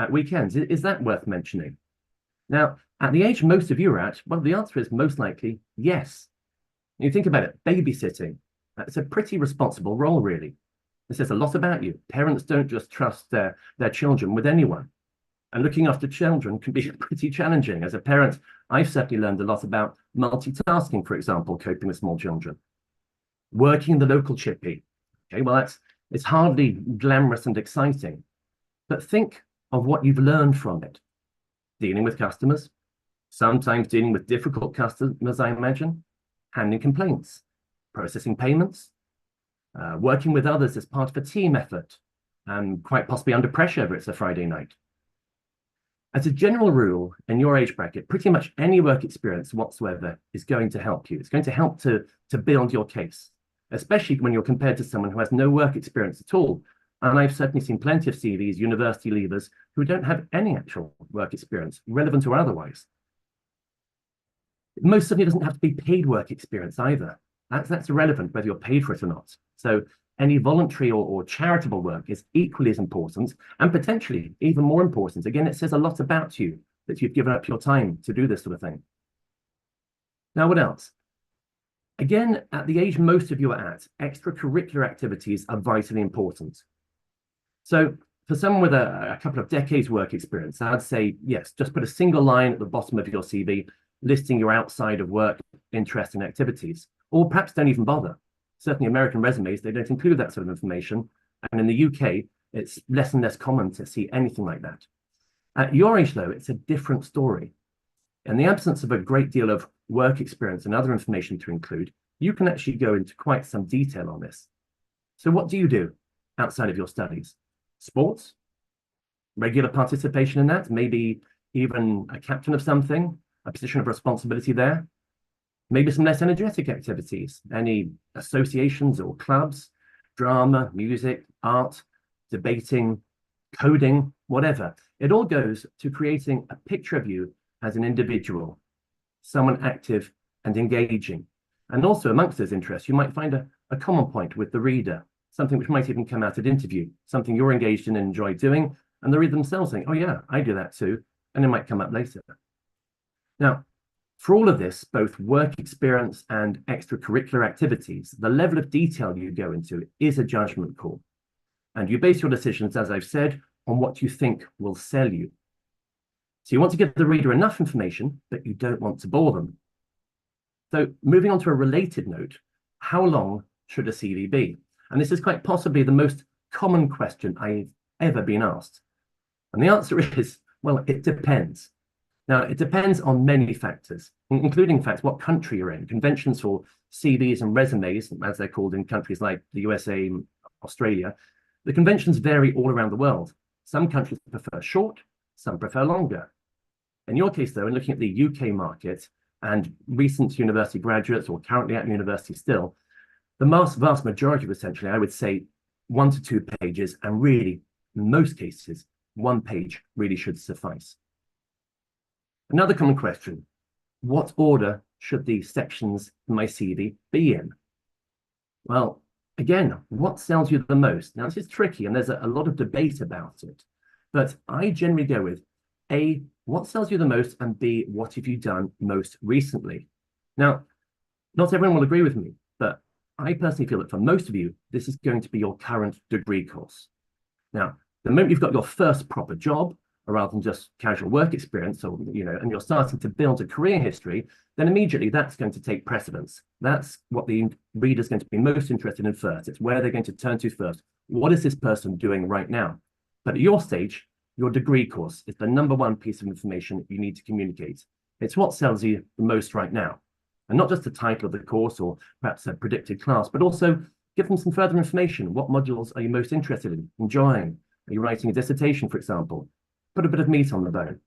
at weekends. Is that worth mentioning? Now, at the age most of you are at, well, the answer is most likely yes. You think about it, babysitting, it's a pretty responsible role, really. It says a lot about you. Parents don't just trust their children with anyone. And looking after children can be pretty challenging. As a parent, I've certainly learned a lot about multitasking, for example, coping with small children. Working in the local chippy. Okay, well, it's hardly glamorous and exciting, but think of what you've learned from it. Dealing with customers, sometimes dealing with difficult customers, I imagine, handling complaints, processing payments, working with others as part of a team effort, and quite possibly under pressure if it's a Friday night. As a general rule, in your age bracket, pretty much any work experience whatsoever is going to help you. It's going to help to build your case, especially when you're compared to someone who has no work experience at all. And I've certainly seen plenty of CVs, university leavers, who don't have any actual work experience, relevant or otherwise. Most certainly doesn't have to be paid work experience either. That's irrelevant whether you're paid for it or not. So any voluntary or charitable work is equally as important, and potentially even more important. Again, it says a lot about you that you've given up your time to do this sort of thing. Now, what else? Again, at the age most of you are at, extracurricular activities are vitally important. So for someone with a couple of decades work experience, I'd say, yes, just put a single line at the bottom of your CV listing your outside of work interests and activities, or perhaps don't even bother. Certainly American resumes, they don't include that sort of information. And in the UK, it's less and less common to see anything like that. At your age, though, it's a different story. In the absence of a great deal of work experience and other information to include, you can actually go into quite some detail on this. So what do you do outside of your studies? Sports? Regular participation in that? Maybe even a captain of something, a position of responsibility there? Maybe some less energetic activities, any associations or clubs, drama, music, art, debating, coding, whatever. It all goes to creating a picture of you as an individual, someone active and engaging. And also amongst those interests, you might find a common point with the reader, something which might even come out at interview, something you're engaged in and enjoy doing, and the reader themselves saying, oh yeah, I do that too, and it might come up later. Now, for all of this, both work experience and extracurricular activities, the level of detail you go into is a judgment call. And you base your decisions, as I've said, on what you think will sell you. So you want to give the reader enough information, but you don't want to bore them. So moving on to a related note, how long should a CV be? And this is quite possibly the most common question I've ever been asked. And the answer is, well, it depends. Now, it depends on many factors, including, in fact, what country you're in. Conventions for CVs and resumes, as they're called in countries like the USA and Australia, the conventions vary all around the world. Some countries prefer short, some prefer longer. In your case, though, in looking at the UK market and recent university graduates or currently at university still, the vast majority of essentially, I would say 1 to 2 pages, and really, in most cases, 1 page really should suffice. Another common question, what order should the sections in my CV be in? Well, again, what sells you the most? Now, this is tricky, and there's a lot of debate about it, but I generally go with A, what sells you the most, and B, what have you done most recently? Now, not everyone will agree with me, but I personally feel that for most of you, this is going to be your current degree course. Now, the moment you've got your first proper job, rather than just casual work experience, or and you're starting to build a career history, then immediately that's going to take precedence. That's what the reader's going to be most interested in first. It's where they're going to turn to first. What is this person doing right now? But at your stage, your degree course is the #1 piece of information you need to communicate. It's what sells you the most right now. And not just the title of the course or perhaps a predicted class, but also give them some further information. What modules are you most interested in, enjoying? Are you writing a dissertation, for example? Put a bit of meat on the bone.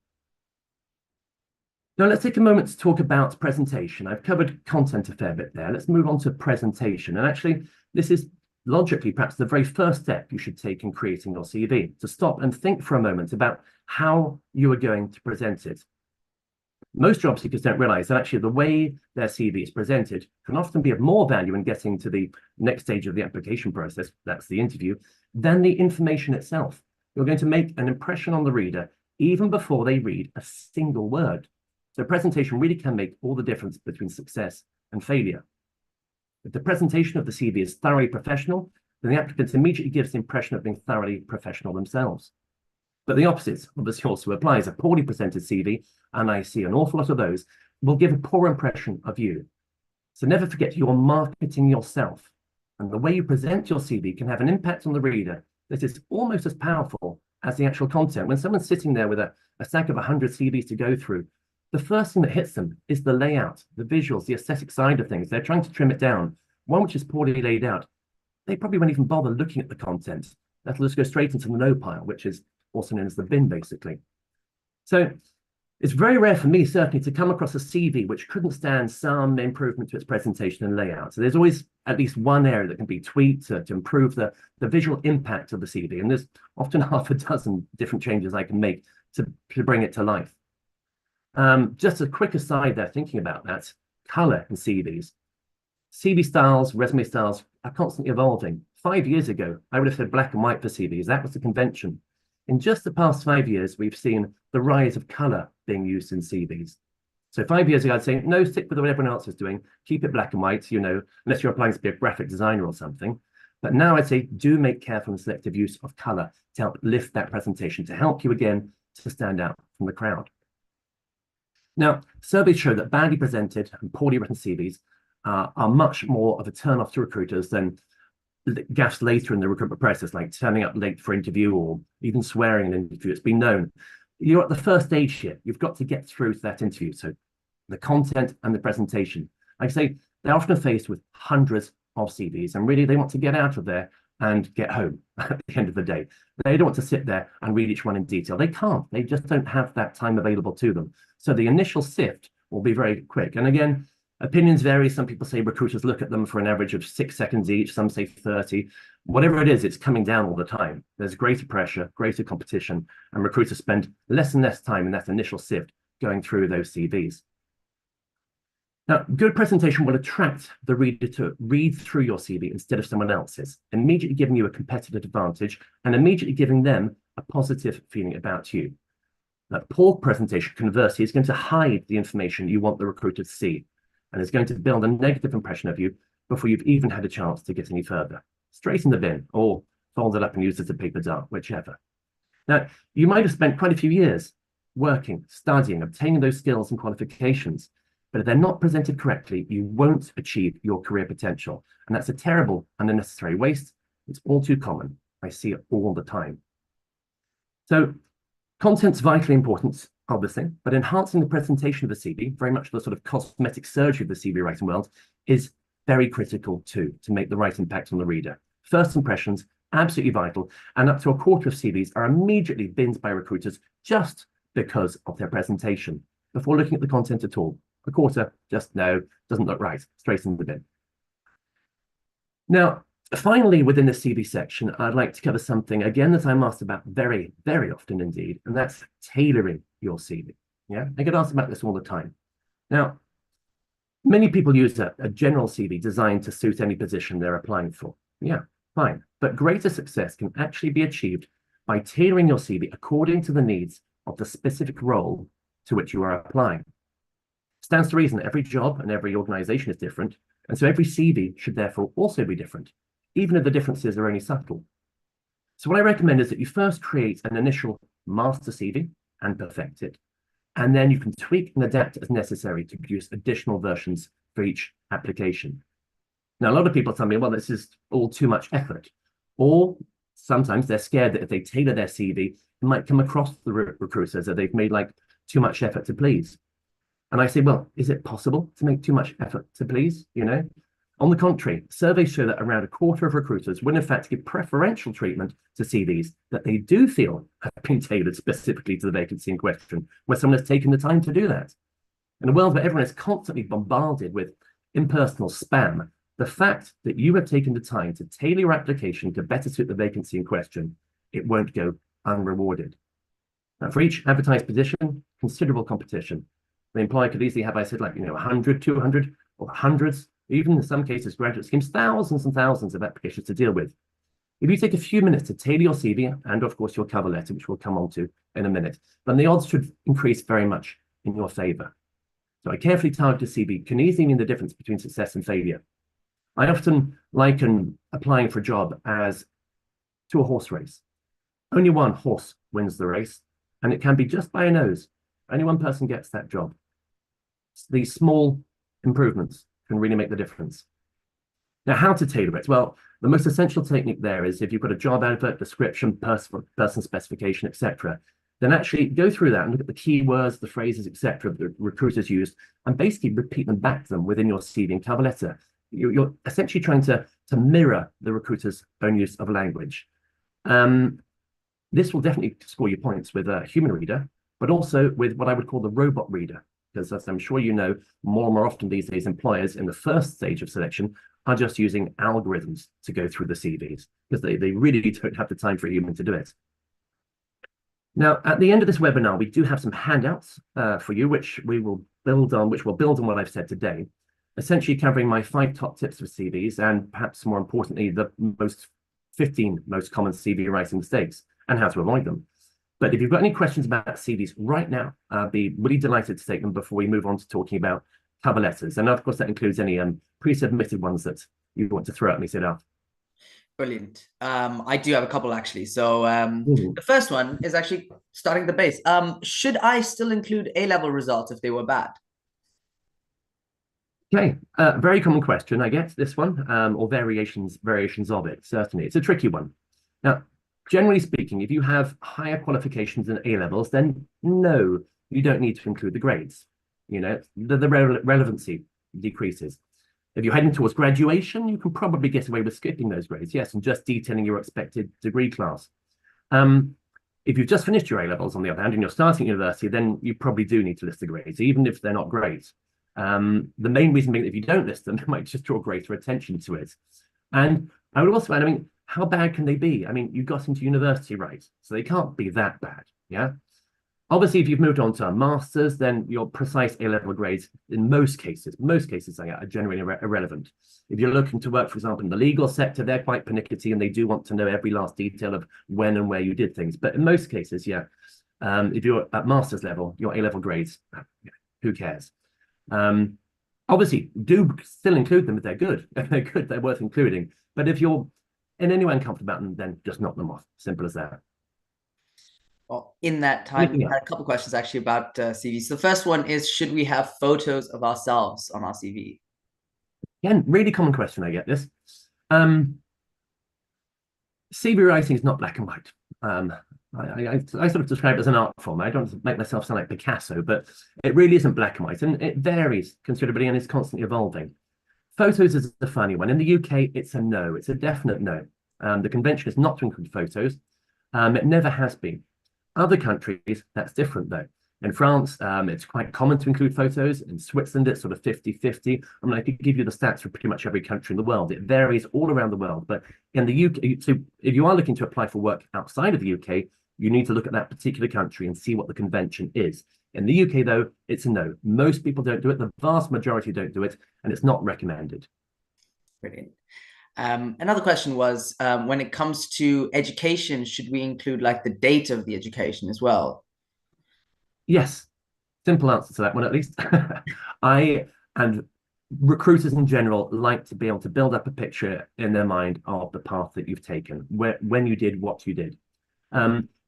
Now let's take a moment to talk about presentation. I've covered content a fair bit there. Let's move on to presentation. And actually, this is logically perhaps the very first step you should take in creating your CV, to stop and think for a moment about how you are going to present it. Most job seekers don't realize that actually the way their CV is presented can often be of more value in getting to the next stage of the application process, that's the interview, than the information itself. You're going to make an impression on the reader even before they read a single word. So presentation really can make all the difference between success and failure. If the presentation of the CV is thoroughly professional, then the applicant immediately gives the impression of being thoroughly professional themselves. But the opposite obviously also applies. A poorly presented CV, and I see an awful lot of those, will give a poor impression of you. So never forget, you're marketing yourself. And the way you present your CV can have an impact on the reader that is almost as powerful as the actual content. When someone's sitting there with a stack of 100 CVs to go through, the first thing that hits them is the layout, the visuals, the aesthetic side of things. They're trying to trim it down. One which is poorly laid out, they probably won't even bother looking at the content. That'll just go straight into the no pile, which is also known as the bin, basically. So it's very rare for me, certainly, to come across a CV which couldn't stand some improvement to its presentation and layout. So there's always at least one area that can be tweaked to improve the visual impact of the CV. And there's often half a dozen different changes I can make to bring it to life. Just a quick aside there, thinking about that, color in CVs. CV styles, resume styles are constantly evolving. 5 years ago, I would have said black and white for CVs. That was the convention. In just the past 5 years, we've seen the rise of color being used in CVs. So 5 years ago, I'd say, no, stick with what everyone else is doing. Keep it black and white, you know, unless you're applying to be a graphic designer or something. But now I'd say, do make careful and selective use of color to help lift that presentation, to help you again to stand out from the crowd. Now, surveys show that badly presented and poorly written CVs are much more of a turn-off to recruiters than gaffes later in the recruitment process, like turning up late for interview or even swearing in an interview. It's been known. You're at the first stage here. You've got to get through to that interview. So the content and the presentation. Like I say, they're often faced with hundreds of CVs, and really they want to get out of there and get home at the end of the day. They don't want to sit there and read each one in detail. They can't. They just don't have that time available to them. So the initial sift will be very quick. And again, opinions vary. Some people say recruiters look at them for an average of 6 seconds each. Some say 30. Whatever it is, it's coming down all the time. There's greater pressure, greater competition, and recruiters spend less and less time in that initial sift going through those CVs. Now, good presentation will attract the reader to read through your CV instead of someone else's, immediately giving you a competitive advantage and immediately giving them a positive feeling about you. Now, poor presentation, conversely, is going to hide the information you want the recruiter to see, and is going to build a negative impression of you before you've even had a chance to get any further. Straight in the bin, or fold it up and use it as a paper dart, whichever. Now, you might have spent quite a few years working, studying, obtaining those skills and qualifications, but if they're not presented correctly, you won't achieve your career potential. And that's a terrible and unnecessary waste. It's all too common. I see it all the time. So content's vitally important, obviously, but enhancing the presentation of the CV, very much the sort of cosmetic surgery of the CV writing world, is very critical too, to make the right impact on the reader. First impressions, absolutely vital, and up to a quarter of CVs are immediately binned by recruiters just because of their presentation, before looking at the content at all. A quarter, just no, doesn't look right, straight in the bin. Now, finally, within the CV section, I'd like to cover something, again, that I'm asked about very, very often indeed, and that's tailoring your CV. Yeah, I get asked about this all the time. Now, many people use a general CV designed to suit any position they're applying for. Yeah, fine. But greater success can actually be achieved by tailoring your CV according to the needs of the specific role to which you are applying. Stands to reason that every job and every organization is different, and so every CV should therefore also be different, even if the differences are only subtle. So what I recommend is that you first create an initial master CV and perfect it, and then you can tweak and adapt as necessary to produce additional versions for each application. Now, a lot of people tell me, well, this is all too much effort, or sometimes they're scared that if they tailor their CV, it might come across the recruiters that they've made like too much effort to please. And I say, well, is it possible to make too much effort to please? You know, on the contrary, surveys show that around a quarter of recruiters will in fact give preferential treatment to CVs that they do feel have been tailored specifically to the vacancy in question, where someone has taken the time to do that. In a world where everyone is constantly bombarded with impersonal spam, the fact that you have taken the time to tailor your application to better suit the vacancy in question, it won't go unrewarded. Now, for each advertised position, considerable competition. The employer could easily have, I said, like, 100, 200, or hundreds, even in some cases, graduate schemes, thousands and thousands of applications to deal with. If you take a few minutes to tailor your CV and, of course, your cover letter, which we'll come on to in a minute, then the odds should increase very much in your favor. So a carefully targeted CV can easily mean the difference between success and failure. I often liken applying for a job as to a horse race. Only one horse wins the race, and it can be just by a nose. Only one person gets that job. These small improvements can really make the difference. Now, how to tailor it? Well, the most essential technique there is if you've got a job advert, description, person specification, etc., then actually go through that and look at the keywords, the phrases, etc., that recruiters use, and basically repeat them back to them within your CV and cover letter. You're essentially trying to mirror the recruiter's own use of language. This will definitely score you points with a human reader, but also with what I would call the robot reader, because as I'm sure you know, more and more often these days, employers in the first stage of selection are just using algorithms to go through the CVs, because they really don't have the time for a human to do it. Now, at the end of this webinar, we do have some handouts for you, which will build on what I've said today, essentially covering my 5 top tips for CVs and perhaps more importantly, the 15 most common CV writing mistakes and how to avoid them. But if you've got any questions about CVs right now, I'd be really delighted to take them before we move on to talking about cover letters. And of course, that includes any pre-submitted ones that you want to throw at me, Siddharth. Brilliant. I do have a couple actually. So the first one is actually starting the base. Should I still include A-level results if they were bad? Okay, very common question, I guess, this one, or variations of it, certainly. It's a tricky one. Now, generally speaking, if you have higher qualifications than A-levels, then no, you don't need to include the grades. You know, the relevancy decreases. If you're heading towards graduation, you can probably get away with skipping those grades, yes, and just detailing your expected degree class. If you've just finished your A-levels, on the other hand, and you're starting university, then you probably do need to list the grades, even if they're not great. The main reason being that if you don't list them, it might just draw greater attention to it. And I would also add, I mean, how bad can they be? I mean, you got into university, right? So they can't be that bad, yeah? Obviously, if you've moved on to a master's, then your precise A-level grades, in most cases, are generally irrelevant. If you're looking to work, for example, in the legal sector, they're quite pernickety and they do want to know every last detail of when and where you did things. But in most cases, yeah, if you're at master's level, your A-level grades, who cares? Obviously, do still include them if they're good. If they're good, they're worth including. But if you're in any way uncomfortable about them, then just knock them off. Simple as that. Well, in that time, I had a couple questions actually about CVs. So the first one is, should we have photos of ourselves on our CV? Again, really common question, I get this. CV writing is not black and white. I sort of describe it as an art form. I don't make myself sound like Picasso, but it really isn't black and white, and it varies considerably and is constantly evolving. Photos is a funny one. In the UK, it's a no. It's a definite no. The convention is not to include photos. It never has been. Other countries, that's different though. In France, it's quite common to include photos. In Switzerland, it's sort of 50-50. I mean, I could give you the stats for pretty much every country in the world. It varies all around the world. But in the UK, so if you are looking to apply for work outside of the UK, you need to look at that particular country and see what the convention is. In the UK, though, it's a no. Most people don't do it. The vast majority don't do it, and it's not recommended. Brilliant. Another question was, when it comes to education, should we include like the date of the education as well? Yes. Simple answer to that one, at least. I and recruiters in general like to be able to build up a picture in their mind of the path that you've taken, when you did what you did.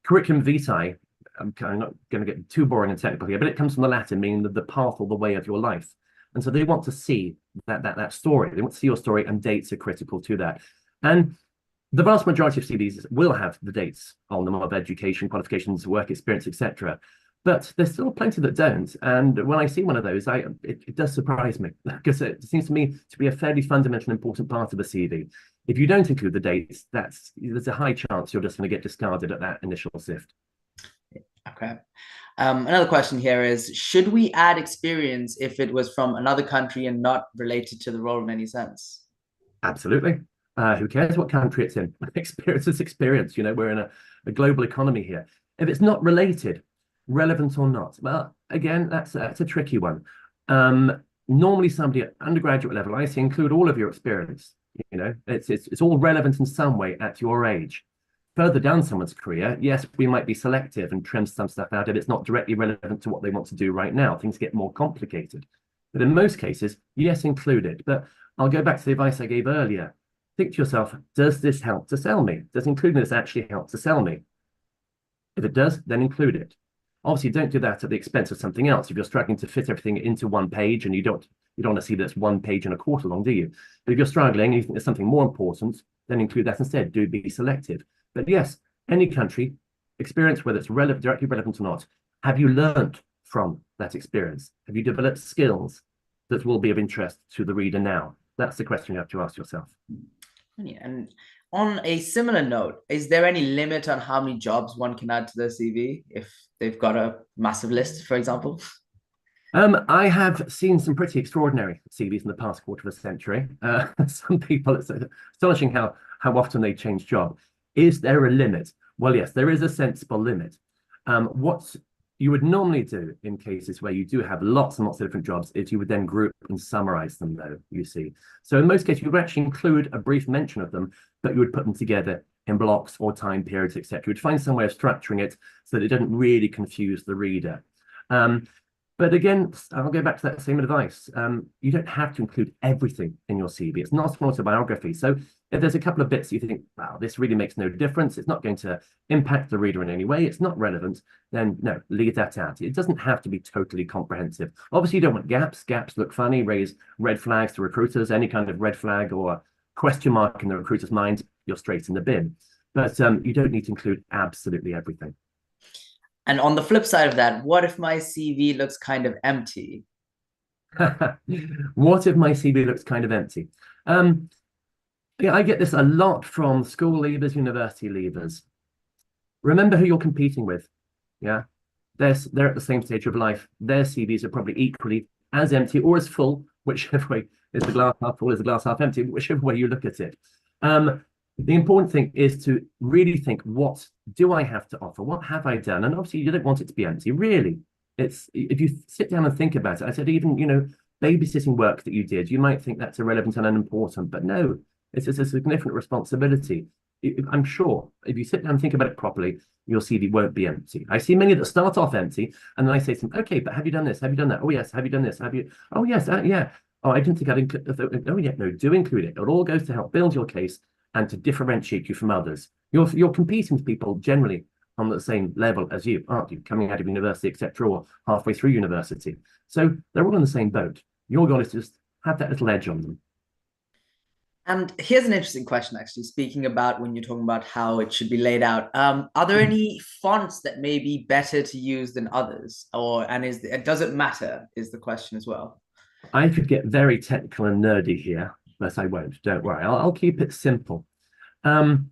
Curriculum vitae, I'm not going to get too boring and technical here, but it comes from the Latin, meaning the path or the way of your life. And so they want to see that story. They want to see your story, and dates are critical to that. And the vast majority of CVs will have the dates on them of education, qualifications, work experience, etc. But there's still plenty that don't. And when I see one of those, it does surprise me, because it seems to me to be a fairly fundamental and important part of a CV. If you don't include the dates, there's a high chance you're just going to get discarded at that initial sift. Okay. Another question here is, should we add experience if it was from another country and not related to the role in any sense? Absolutely. Who cares what country it's in? Experience is experience. You know, we're in a global economy here. If it's not related, relevant or not, well, again, that's a tricky one. Normally somebody at undergraduate level, I say include all of your experience. You know, it's all relevant in some way at your age. Further down someone's career, yes, we might be selective and trim some stuff out if it's not directly relevant to what they want to do right now. Things get more complicated. But in most cases, yes, include it. But I'll go back to the advice I gave earlier. Think to yourself, does this help to sell me? Does including this actually help to sell me? If it does, then include it. Obviously, don't do that at the expense of something else. If you're struggling to fit everything into one page and you don't want to see that's 1 page and a quarter long, do you? But if you're struggling and you think there's something more important, then include that instead. Do be selective. But yes, any country experience, whether it's directly relevant or not, have you learned from that experience? Have you developed skills that will be of interest to the reader now? That's the question you have to ask yourself. Yeah, and on a similar note, is there any limit on how many jobs one can add to their CV if they've got a massive list, for example? I have seen some pretty extraordinary CVs in the past quarter of a century. Some people, it's astonishing how often they change job. Is there a limit? Well, yes, there is a sensible limit. What you would normally do in cases where you do have lots and lots of different jobs is you would then group and summarize them, though, you see. So in most cases, you would actually include a brief mention of them, but you would put them together in blocks or time periods, etc. You would find some way of structuring it so that it didn't really confuse the reader. But again, I'll go back to that same advice. You don't have to include everything in your CV. It's not an autobiography. So if there's a couple of bits you think, wow, this really makes no difference, it's not going to impact the reader in any way, it's not relevant, then no, leave that out. It doesn't have to be totally comprehensive. Obviously, you don't want gaps. Gaps look funny, raise red flags to recruiters. Any kind of red flag or question mark in the recruiter's mind, you're straight in the bin. But you don't need to include absolutely everything. And on the flip side of that, what if my CV looks kind of empty? What if my CV looks kind of empty? Yeah, I get this a lot from school leavers, university leavers. Remember who you're competing with. Yeah, they're at the same stage of life. Their CVs are probably equally as empty or as full, whichever way is the glass half full, is the glass half empty, whichever way you look at it. The important thing is to really think, what do I have to offer? What have I done? And obviously you don't want it to be empty, really. It's, if you sit down and think about it, I said, even, babysitting work that you did, you might think that's irrelevant and unimportant, but no, it's a significant responsibility. I'm sure if you sit down and think about it properly, your CV won't be empty. I see many that start off empty, and then I say to them, okay, but have you done this? Have you done that? Oh, yes. Have you done this? Have you? Oh, yes. Yeah. Oh, I didn't think I'd include. Oh, yeah. No, do include it. It all goes to help build your case and to differentiate you from others. You're competing with people generally on the same level as you, aren't you? Coming out of university, etc., or halfway through university. So they're all in the same boat. Your goal is to just have that little edge on them. And here's an interesting question, actually, speaking about when you're talking about how it should be laid out. Are there any fonts that may be better to use than others? Does it matter, is the question as well? I could get very technical and nerdy here, but I won't. Don't worry. I'll keep it simple. And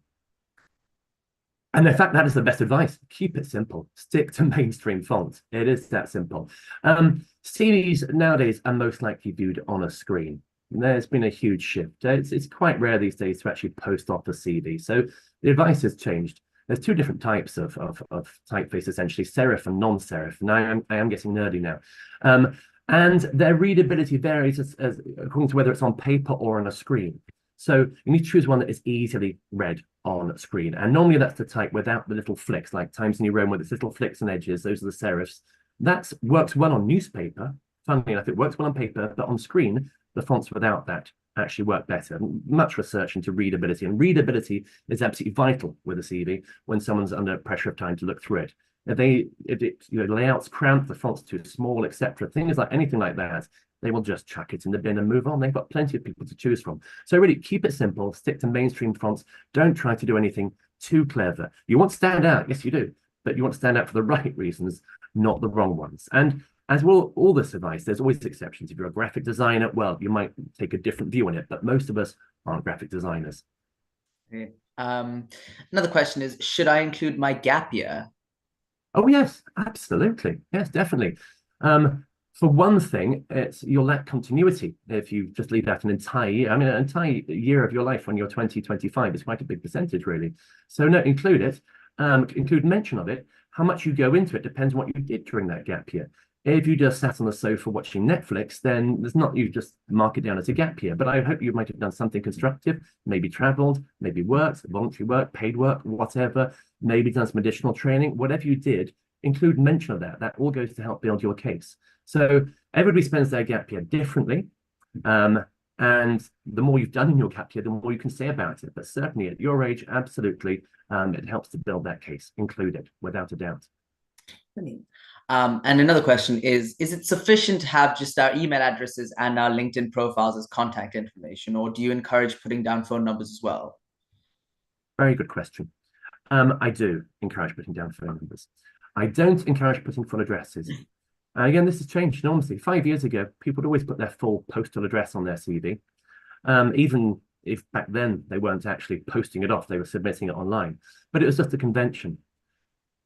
in fact, that is the best advice. Keep it simple. Stick to mainstream fonts. It is that simple. CVs nowadays are most likely viewed on a screen. There's been a huge shift. It's quite rare these days to actually post off a CV. So the advice has changed. There's two different types of typeface, essentially, serif and non-serif. Now I am getting nerdy now. And their readability varies as according to whether it's on paper or on a screen. So you need to choose one that is easily read on screen. And normally that's the type without the little flicks, like Times New Roman with its little flicks and edges. Those are the serifs. That works well on newspaper. Funnily enough, it works well on paper, but on screen, the fonts without that actually work better. Much research into readability, and readability is absolutely vital with a CV when someone's under pressure of time to look through it. If layouts cramped, the font's too small, etc., things like anything like that, they will just chuck it in the bin and move on. They've got plenty of people to choose from. So really keep it simple, stick to mainstream fonts. Don't try to do anything too clever. You want to stand out, yes you do, but you want to stand out for the right reasons, not the wrong ones. And as well, all this advice, there's always exceptions. If you're a graphic designer, well, you might take a different view on it, but most of us aren't graphic designers. Okay. Another question is, should I include my gap year? Oh, yes, absolutely. Yes, definitely. For one thing, you'll lack continuity if you just leave out an entire year. I mean, an entire year of your life when you're 20, 25 is quite a big percentage, really. So no, include it, include mention of it. How much you go into it depends on what you did during that gap year. If you just sat on the sofa watching Netflix, then there's not, you just mark it down as a gap year. But I hope you might have done something constructive, maybe traveled, maybe worked, voluntary work, paid work, whatever, maybe done some additional training. Whatever you did, include mention of that. That all goes to help build your case. So everybody spends their gap year differently. And the more you've done in your gap year, the more you can say about it. But certainly at your age, absolutely, it helps to build that case, include it, without a doubt. Brilliant. And another question is it sufficient to have just our email addresses and our LinkedIn profiles as contact information, or do you encourage putting down phone numbers as well? Very good question. I do encourage putting down phone numbers. I don't encourage putting full addresses. Again, this has changed enormously. 5 years ago, people would always put their full postal address on their CV, even if back then they weren't actually posting it off, they were submitting it online. But it was just a convention.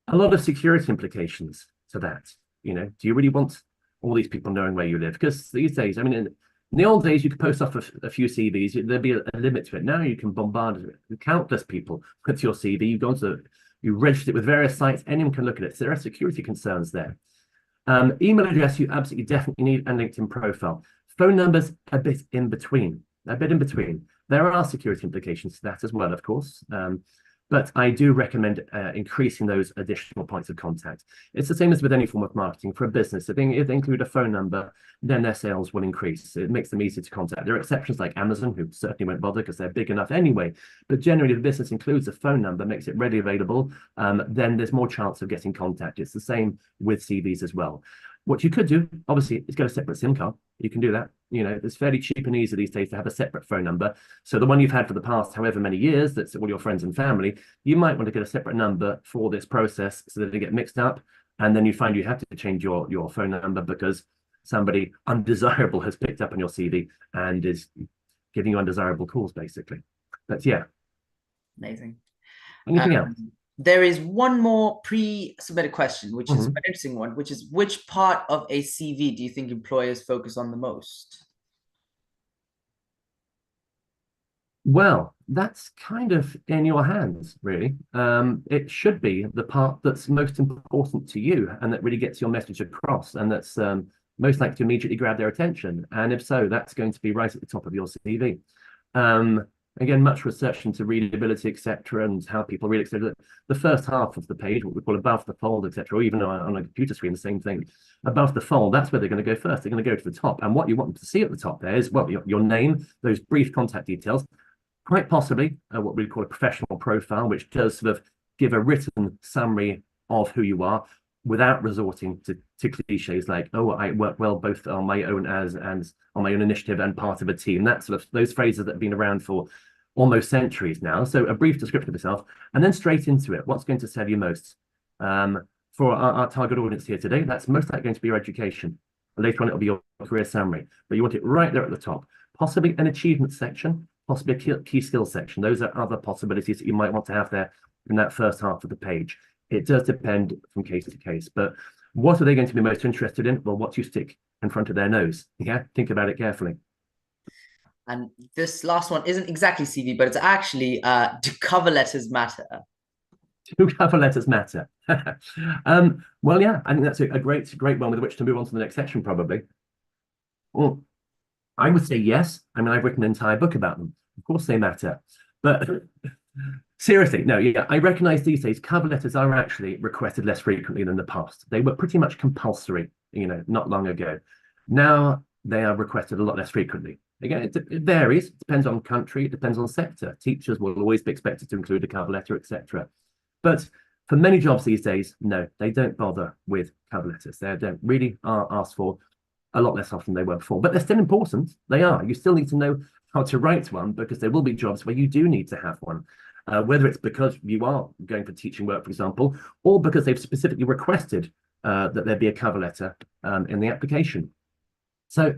A lot of security implications to that. You know, do you really want all these people knowing where you live? Because these days, I mean, in the old days, you could post off a few CVs. There'd be a limit to it. Now you can bombard countless people with your CV. You register it with various sites. Anyone can look at it. So there are security concerns there. Email address, you absolutely definitely need, and LinkedIn profile. Phone numbers, a bit in between. There are security implications to that as well, of course. But I do recommend increasing those additional points of contact. It's the same as with any form of marketing for a business. If they include a phone number, then their sales will increase. It makes them easy to contact. There are exceptions like Amazon, who certainly won't bother because they're big enough anyway. But generally, if the business includes a phone number, makes it readily available, then there's more chance of getting contact. It's the same with CVs as well. What you could do, obviously, is get a separate SIM card. You can do that. You know, it's fairly cheap and easy these days to have a separate phone number. So the one you've had for the past however many years, that's all your friends and family, you might want to get a separate number for this process so that they get mixed up. And then you find you have to change your phone number because somebody undesirable has picked up on your CV and is giving you undesirable calls, basically. But yeah. Amazing. Anything else? There is one more pre-submitted question, which is an interesting one, which is which part of a CV do you think employers focus on the most? Well, that's kind of in your hands, really. It should be the part that's most important to you and that really gets your message across and that's most likely to immediately grab their attention. And if so, that's going to be right at the top of your CV. Again, much research into readability, etc., and how people read, etc. The first half of the page, what we call above the fold, etc., or even on a computer screen, the same thing. Above the fold, that's where they're going to go first. They're going to go to the top. And what you want them to see at the top there is, well, your name, those brief contact details, quite possibly what we call a professional profile, which does sort of give a written summary of who you are without resorting to cliches like, oh, I work well both on my own and on my own initiative and part of a team. That sort of those phrases that have been around for almost centuries now. So a brief description of yourself and then straight into it. What's going to sell you most? For our target audience here today, that's most likely going to be your education. Later on, it'll be your career summary, but you want it right there at the top. Possibly an achievement section, possibly a key skills section. Those are other possibilities that you might want to have there in that first half of the page. It does depend from case to case, but what are they going to be most interested in? Well, what you stick in front of their nose. Yeah, think about it carefully. And this last one isn't exactly CV, but it's actually do cover letters matter? Do cover letters matter? Well, yeah, I think that's a great one with which to move on to the next section, probably. Well, I would say yes. I mean, I've written an entire book about them. Of course they matter. But seriously, no, yeah, I recognize these days cover letters are actually requested less frequently than the past. They were pretty much compulsory, not long ago. Now they are requested a lot less frequently. Again, it varies. It depends on country. It depends on sector. Teachers will always be expected to include a cover letter, etc. But for many jobs these days, no, they don't bother with cover letters. They don't really are asked for a lot less often than they were before. But they're still important. They are. You still need to know how to write one because there will be jobs where you do need to have one. Whether it's because you are going for teaching work, for example, or because they've specifically requested that there be a cover letter in the application. So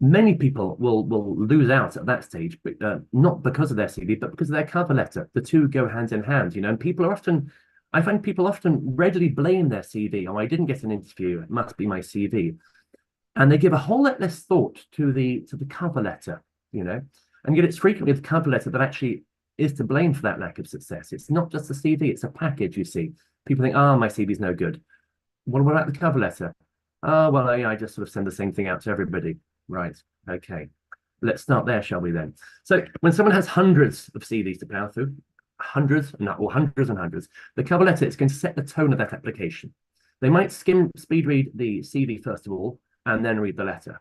many people will lose out at that stage, but not because of their CV, but because of their cover letter. The two go hand in hand, and people are often, I find people often readily blame their CV. Oh, I didn't get an interview. It must be my CV. And they give a whole lot less thought to the cover letter, and yet it's frequently the cover letter that actually is to blame for that lack of success. It's not just the CV, it's a package, you see. People think, my CV's no good. What about the cover letter? Oh, well, I just sort of send the same thing out to everybody. Right. Okay. Let's start there, shall we then? So when someone has hundreds of CVs to plow through, hundreds, or hundreds and hundreds, the cover letter is going to set the tone of that application. They might speed read the CV first of all, and then read the letter.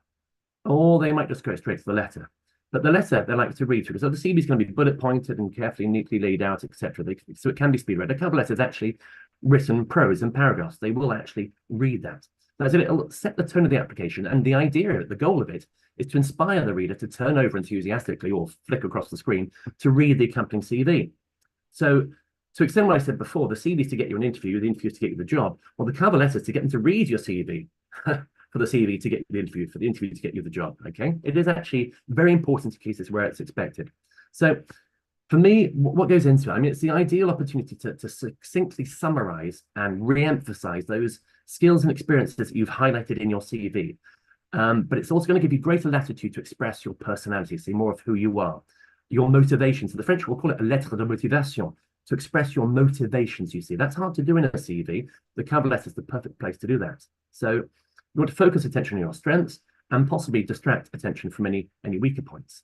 Or they might just go straight to the letter. But the letter they like to read through. So the CV is going to be bullet pointed and carefully, neatly laid out, etc. So it can be speed read. A cover letter is actually written prose and paragraphs. They will actually read that. Now, so it'll set the tone of the application. And the idea, the goal of it, is to inspire the reader to turn over enthusiastically or flick across the screen to read the accompanying CV. So to extend what I said before, the CV is to get you an interview, the interview is to get you the job. Well, the cover letter is to get them to read your CV. For the CV to get you the interview, for the interview to get you the job. Okay, it is actually very important in cases where it's expected. So for me, what goes into it? I mean, it's the ideal opportunity to succinctly summarize and re-emphasize those skills and experiences that you've highlighted in your CV. But it's also going to give you greater latitude to express your personality, see more of who you are, your motivation. So the French will call it a lettre de motivation, to express your motivations, you see. That's hard to do in a CV. The cover letter is the perfect place to do that. So you want to focus attention on your strengths and possibly distract attention from any weaker points.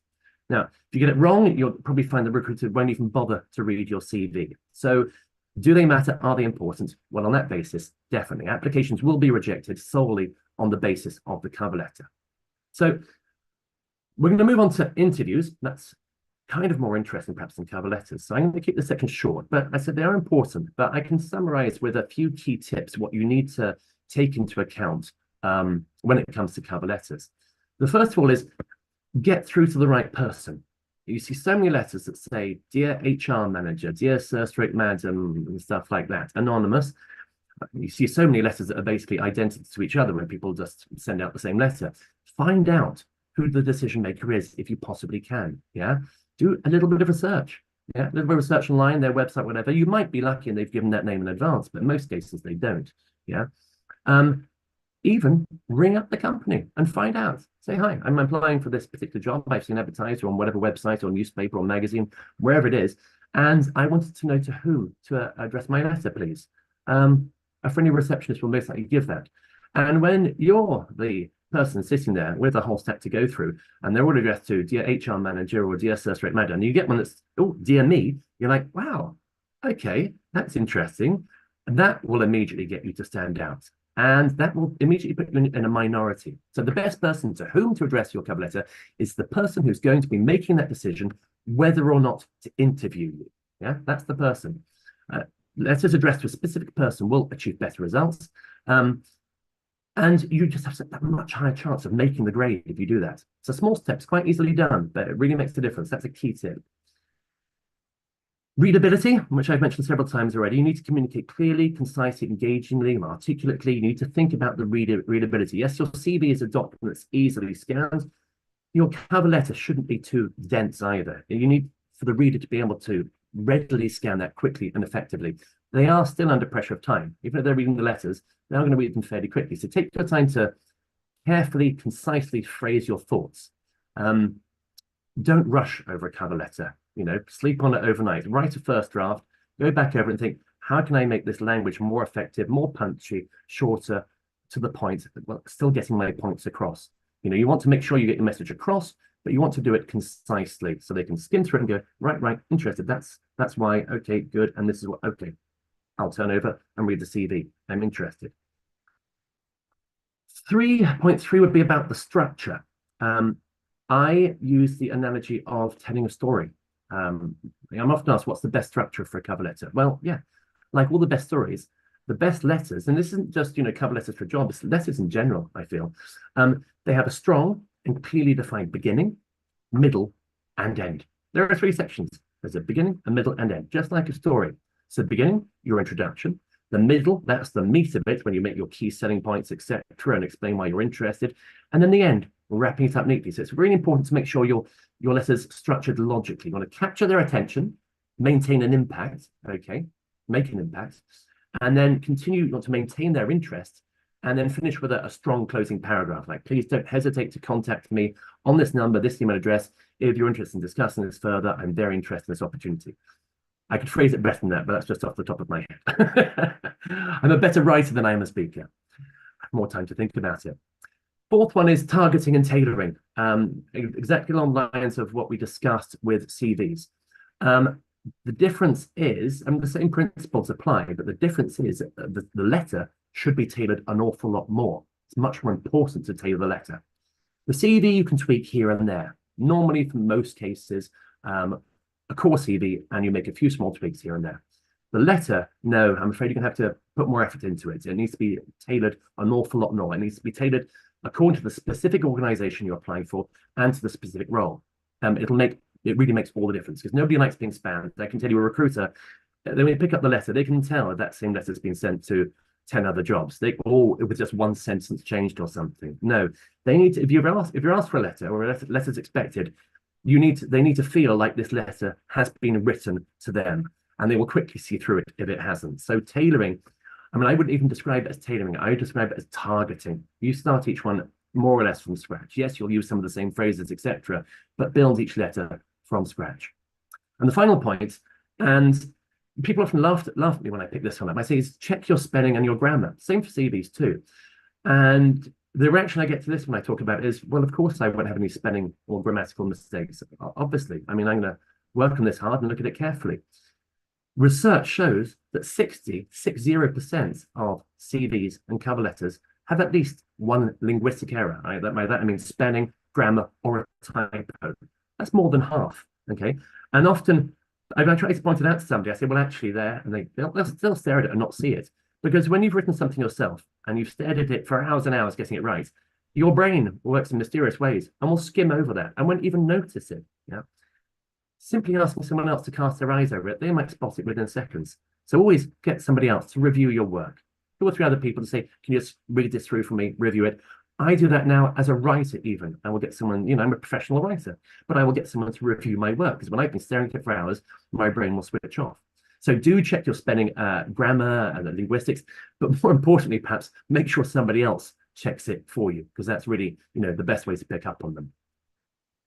Now, if you get it wrong, you'll probably find the recruiter won't even bother to read your CV. So do they matter? Are they important? Well, on that basis, definitely. Applications will be rejected solely on the basis of the cover letter. So we're going to move on to interviews. That's kind of more interesting perhaps than cover letters. So I'm going to keep this section short, but I said they are important, but I can summarize with a few key tips what you need to take into account when it comes to cover letters. The first of all is get through to the right person. You see so many letters that say, dear HR manager, dear sir, straight madam, and stuff like that, anonymous. You see so many letters that are basically identical to each other when people just send out the same letter. Find out who the decision maker is if you possibly can. Yeah, do a little bit of research. Yeah, a little bit of research online, their website, whatever. You might be lucky and they've given that name in advance, but in most cases they don't. Yeah. Even ring up the company and find out. Say, hi, I'm applying for this particular job. I've seen advertised on whatever website or newspaper or magazine, wherever it is. And I wanted to know to who to address my letter, please. A friendly receptionist will most likely give that. And when you're the person sitting there with a whole stack to go through, and they're all addressed to dear HR manager or dear sir, straight madam, and you get one that's, oh, dear me, you're like, wow, okay, that's interesting. And that will immediately get you to stand out. And that will immediately put you in a minority. So the best person to whom to address your cover letter is the person who's going to be making that decision whether or not to interview you. Yeah, that's the person. Letters addressed to a specific person will achieve better results. And you just have that much higher chance of making the grade if you do that. So small steps, quite easily done, but it really makes a difference. That's a key tip. Readability, which I've mentioned several times already. You need to communicate clearly, concisely, engagingly, and articulately. You need to think about the readability. Yes, your CV is a document that's easily scanned. Your cover letter shouldn't be too dense either. You need for the reader to be able to readily scan that quickly and effectively. They are still under pressure of time. Even if they're reading the letters, they're going to read them fairly quickly. So take your time to carefully, concisely phrase your thoughts. Don't rush over a cover letter. You know, sleep on it overnight. Write a first draft, go back over it and think, how can I make this language more effective, more punchy, shorter, to the point, but still getting my points across. You know, you want to make sure you get your message across, but you want to do it concisely so they can skim through it and go, right, interested. That's why, okay, good. And this is what, okay, I'll turn over and read the CV. I'm interested. 3.3 would be about the structure. I use the analogy of telling a story. I'm often asked, what's the best structure for a cover letter? Well, yeah, like all the best stories, the best letters, and this isn't just, you know, cover letters for jobs, letters in general, I feel, they have a strong and clearly defined beginning, middle, and end. There are 3 sections. There's a beginning, a middle, and end, just like a story. So beginning, your introduction. The middle, that's the meat of it, when you make your key selling points, etc., and explain why you're interested. And then the end, wrapping it up neatly. So it's really important to make sure your letters structured logically. You want to capture their attention, maintain an impact, okay, make an impact, and then continue. You want to maintain their interest, and then finish with a strong closing paragraph, like, please don't hesitate to contact me on this number, this email address, if you're interested in discussing this further. I'm very interested in this opportunity. I could phrase it better than that, but that's just off the top of my head. I'm a better writer than I am a speaker. more time to think about it. Fourth one is targeting and tailoring, exactly along the lines of what we discussed with CVs. The difference is, and the same principles apply, but the difference is the letter should be tailored an awful lot more. It's much more important to tailor the letter. The CV you can tweak here and there. Normally, for most cases, a core CV, and you make a few small tweaks here and there. The letter, no, I'm afraid you're going to have to put more effort into it. It needs to be tailored an awful lot more. It needs to be tailored according to the specific organization you're applying for and to the specific role. It really makes all the difference, because nobody likes being spammed. I can tell you, a recruiter, when they pick up the letter, they can tell that same letter's been sent to 10 other jobs. It was just one sentence changed or something. No, they need to, if you're asked for a letter or a letter's expected, they need to feel like this letter has been written to them, and they will quickly see through it if it hasn't. So tailoring, I mean, I wouldn't even describe it as tailoring. I would describe it as targeting. You start each one more or less from scratch. Yes, you'll use some of the same phrases, etc., but build each letter from scratch. And the final point, and people often laugh at me when I pick this one up, I say is check your spelling and your grammar. Same for CVs too. And the reaction I get to this when I talk about it is, well, of course I won't have any spelling or grammatical mistakes. Obviously, I mean, I'm going to work on this hard and look at it carefully. Research shows that 60% of CVs and cover letters have at least one linguistic error. By that I mean spelling, grammar, or a typo. That's more than half, okay? And often, I try to point it out to somebody, I say, well, actually there, and they'll still stare at it and not see it. Because when you've written something yourself and you've stared at it for hours and hours getting it right, your brain works in mysterious ways and will skim over that and won't even notice it, yeah? Simply asking someone else to cast their eyes over it, they might spot it within seconds. So always get somebody else to review your work. 2 or 3 other people to say, can you just read this through for me, review it? I do that now as a writer even. I will get someone, I'm a professional writer, but I will get someone to review my work, because when I've been staring at it for hours, my brain will switch off. So do check your spelling, grammar and linguistics, but more importantly, perhaps make sure somebody else checks it for you, because that's really, the best way to pick up on them.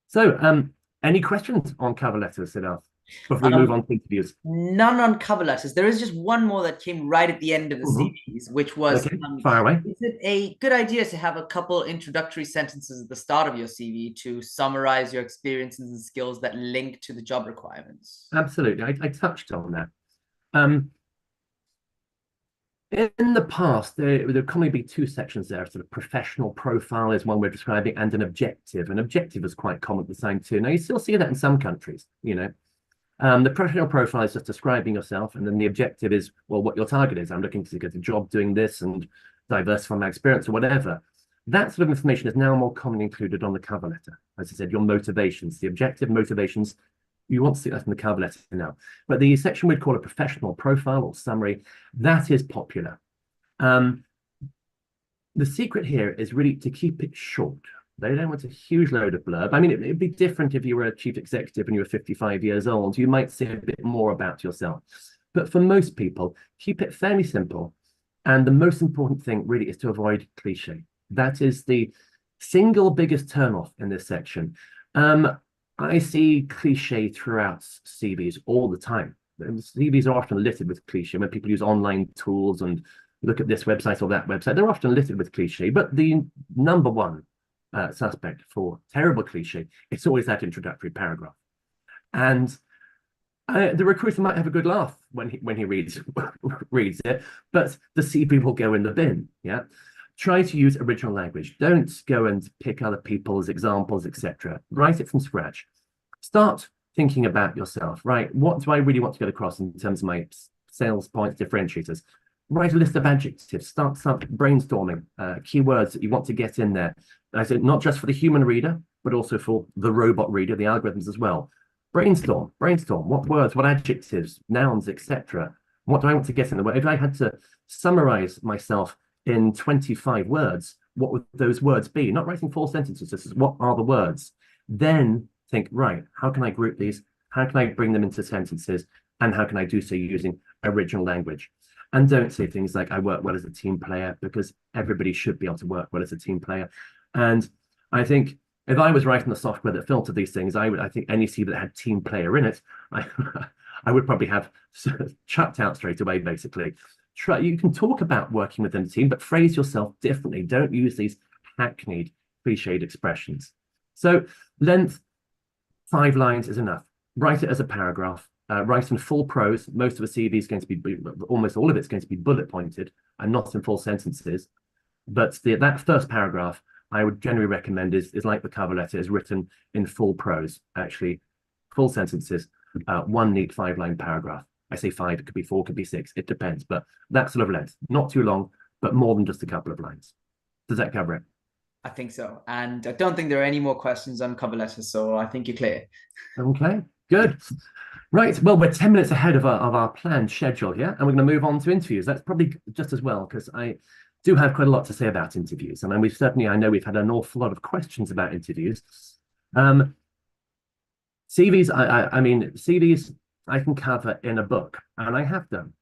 So any questions on cover letters, Siddharth, before we move on to interviews? None on cover letters. There is just one more that came right at the end of the CVs, which was, okay, fire away. Is it a good idea to have a couple introductory sentences at the start of your CV to summarize your experiences and skills that link to the job requirements? Absolutely. I touched on that. In the past, there would commonly be 2 sections there. Sort of professional profile is one we're describing, and an objective. An objective is quite common at the same too. Now, you still see that in some countries, The professional profile is just describing yourself, and then the objective is, well, what your target is. I'm looking to get a job doing this and diversify my experience or whatever. That sort of information is now more commonly included on the cover letter. As I said, your motivations, the objective motivations, you want to see that in the cover letter now. But the section we'd call a professional profile or summary, that is popular. The secret here is really to keep it short. They don't want a huge load of blurb. I mean, it'd be different if you were a chief executive and you were 55 years old. You might say a bit more about yourself. But for most people, keep it fairly simple. And the most important thing really is to avoid cliche. That is the single biggest turnoff in this section. I see cliche throughout CVs all the time. CVs are often littered with cliche. When people use online tools and look at this website or that website, they're often littered with cliche. But the number one suspect for terrible cliche, it's always that introductory paragraph. And the recruiter might have a good laugh when he reads it, but the CV will go in the bin. Yeah. Try to use original language. Don't go and pick other people's examples, etc. Write it from scratch. Start thinking about yourself, right? What do I really want to get across in terms of my sales points, differentiators? Write a list of adjectives. Start brainstorming keywords that you want to get in there. I said not just for the human reader, but also for the robot reader, the algorithms as well. Brainstorm. What words, what adjectives, nouns, etc. What do I want to get in there? If I had to summarize myself in 25 words, what would those words be? Not writing full sentences, this is what are the words? Then think, right, how can I group these? How can I bring them into sentences? And how can I do so using original language? And don't say things like, I work well as a team player, because everybody should be able to work well as a team player. And I think if I was writing the software that filtered these things, I think any CV that had team player in it, I would probably have chucked out straight away, basically. try, you can talk about working within a team, but phrase yourself differently. Don't use these hackneyed, cliched expressions. So length, 5 lines is enough. Write it as a paragraph. Write in full prose. Most of a CV is going to be, almost all of it's going to be bullet pointed and not in full sentences. But that first paragraph, I would generally recommend is like the cover letter, is written in full prose, actually, full sentences, one neat 5-line paragraph. I say 5, it could be 4, it could be 6, it depends, but that sort of length, not too long, but more than just a couple of lines. Does that cover it? I think so. And I don't think there are any more questions on cover letters, so I think you're clear. Okay, good. Right, well, we're 10 minutes ahead of our planned schedule here, and we're going to move on to interviews. That's probably just as well, because I do have quite a lot to say about interviews. And we've certainly, I know we've had an awful lot of questions about interviews. CVs, I mean, CVs I can cover in a book, and I have done.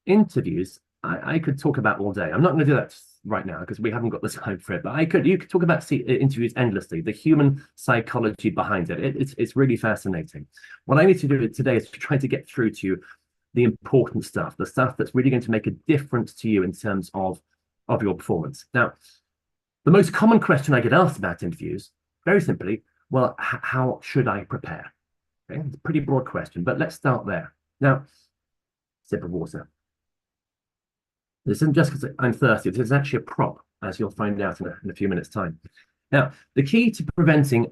Interviews, I could talk about all day. I'm not going to do that right now because we haven't got the time for it, but you could talk about interviews endlessly, the human psychology behind it. It's really fascinating. What I need to do today is to try to get through to you the important stuff, the stuff that's really going to make a difference to you in terms of your performance. Now, the most common question I get asked about interviews, very simply, well, how should I prepare? Okay, it's a pretty broad question, but let's start there. Now, sip of water. This isn't just because I'm thirsty. This is actually a prop, as you'll find out in a few minutes' time. Now, the key to preventing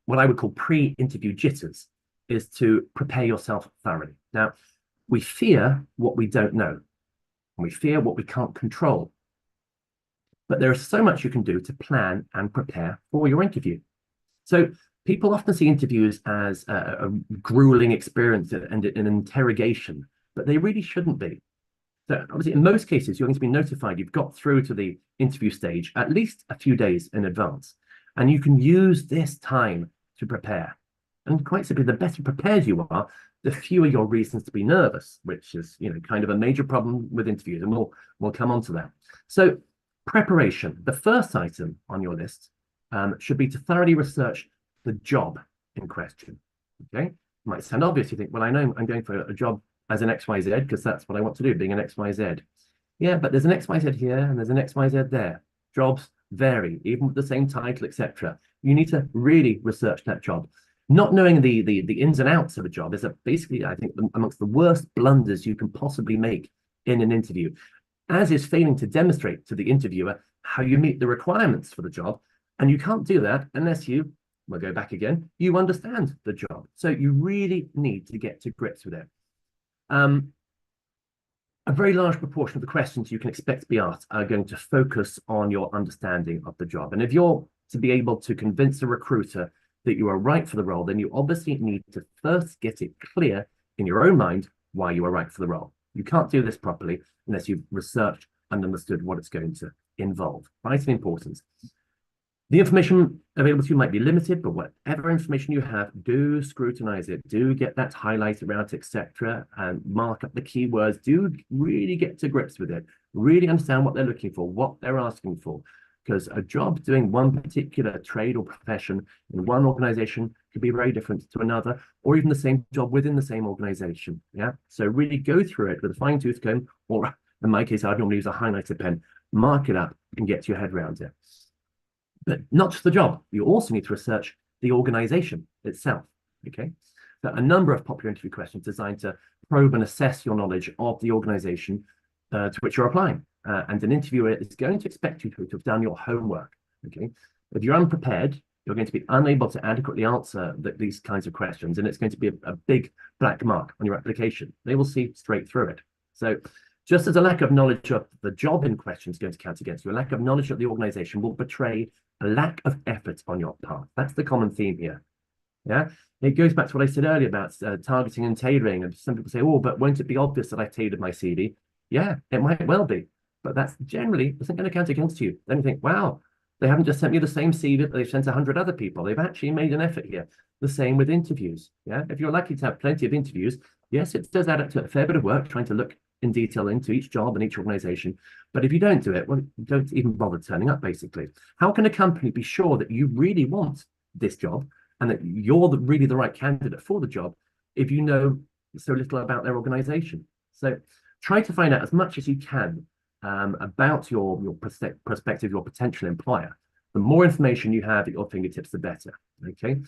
what I would call pre-interview jitters is to prepare yourself thoroughly. Now, we fear what we don't know, and we fear what we can't control. But there is so much you can do to plan and prepare for your interview. So people often see interviews as a grueling experience and an interrogation, but they really shouldn't be. So obviously, in most cases, you're going to be notified you've got through to the interview stage at least a few days in advance. And you can use this time to prepare. And quite simply, the better prepared you are, the fewer your reasons to be nervous, which is, kind of a major problem with interviews. And we'll come on to that. So preparation, the first item on your list should be to thoroughly research the job in question. Okay, it might sound obvious. You think, well, I know I'm going for a job as an XYZ because that's what I want to do, being an XYZ. Yeah, but there's an XYZ here and there's an XYZ there. Jobs vary, even with the same title, etc. You need to really research that job. Not knowing the ins and outs of a job is basically, I think, amongst the worst blunders you can possibly make in an interview, as is failing to demonstrate to the interviewer how you meet the requirements for the job. And you can't do that unless you, we'll go back again, you understand the job. So you really need to get to grips with it. A very large proportion of the questions you can expect to be asked are going to focus on your understanding of the job. And if you're to be able to convince a recruiter that you are right for the role, then you obviously need to first get it clear in your own mind why you are right for the role. You can't do this properly unless you've researched and understood what it's going to involve. Vitally important. The information available to you might be limited, but whatever information you have, do scrutinize it, do get that highlighted around, etc., and mark up the keywords. Do really get to grips with it. Really understand what they're looking for, what they're asking for, because a job doing one particular trade or profession in one organization could be very different to another, or even the same job within the same organization. Yeah, so really go through it with a fine-tooth comb, or in my case, I'd normally use a highlighter pen. Mark it up and get your head around it. But not just the job, you also need to research the organization itself, okay? So a number of popular interview questions designed to probe and assess your knowledge of the organization to which you're applying. And an interviewer is going to expect you to have done your homework, okay? If you're unprepared, you're going to be unable to adequately answer these kinds of questions, and it's going to be a big black mark on your application. They will see straight through it. So just as a lack of knowledge of the job in question is going to count against you, a lack of knowledge of the organization will betray a lack of effort on your part. That's the common theme here. Yeah, it goes back to what I said earlier about targeting and tailoring. And some people say, oh, but won't it be obvious that I tailored my CV? Yeah, it might well be, but that's generally isn't going to count against you. Then you think, wow, they haven't just sent me the same CV that they've sent 100 other people. They've actually made an effort here. The same with interviews. Yeah, if you're lucky to have plenty of interviews, yes, it does add up to a fair bit of work trying to look in detail into each job and each organization. But if you don't do it, well, don't even bother turning up, basically. How can a company be sure that you really want this job and that you're really the right candidate for the job if you know so little about their organization? So try to find out as much as you can about your prospective, your potential employer. The more information you have at your fingertips, the better. Okay.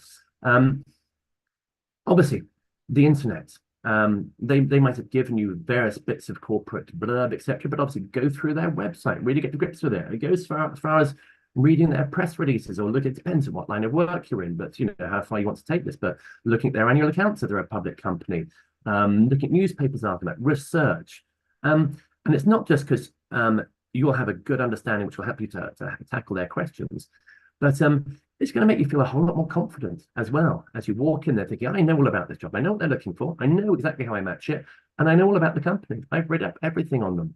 Obviously, the internet. They might have given you various bits of corporate blurb, etc., but obviously go through their website, really get to grips with it. It goes as far as reading their press releases, or look, it depends on what line of work you're in, but you know how far you want to take this, but looking at their annual accounts if they're a public company, looking at newspapers after that, research. And it's not just because you'll have a good understanding which will help you to tackle their questions, but it's going to make you feel a whole lot more confident as well as you walk in there thinking, I know all about this job. I know what they're looking for. I know exactly how I match it. And I know all about the company. I've read up everything on them.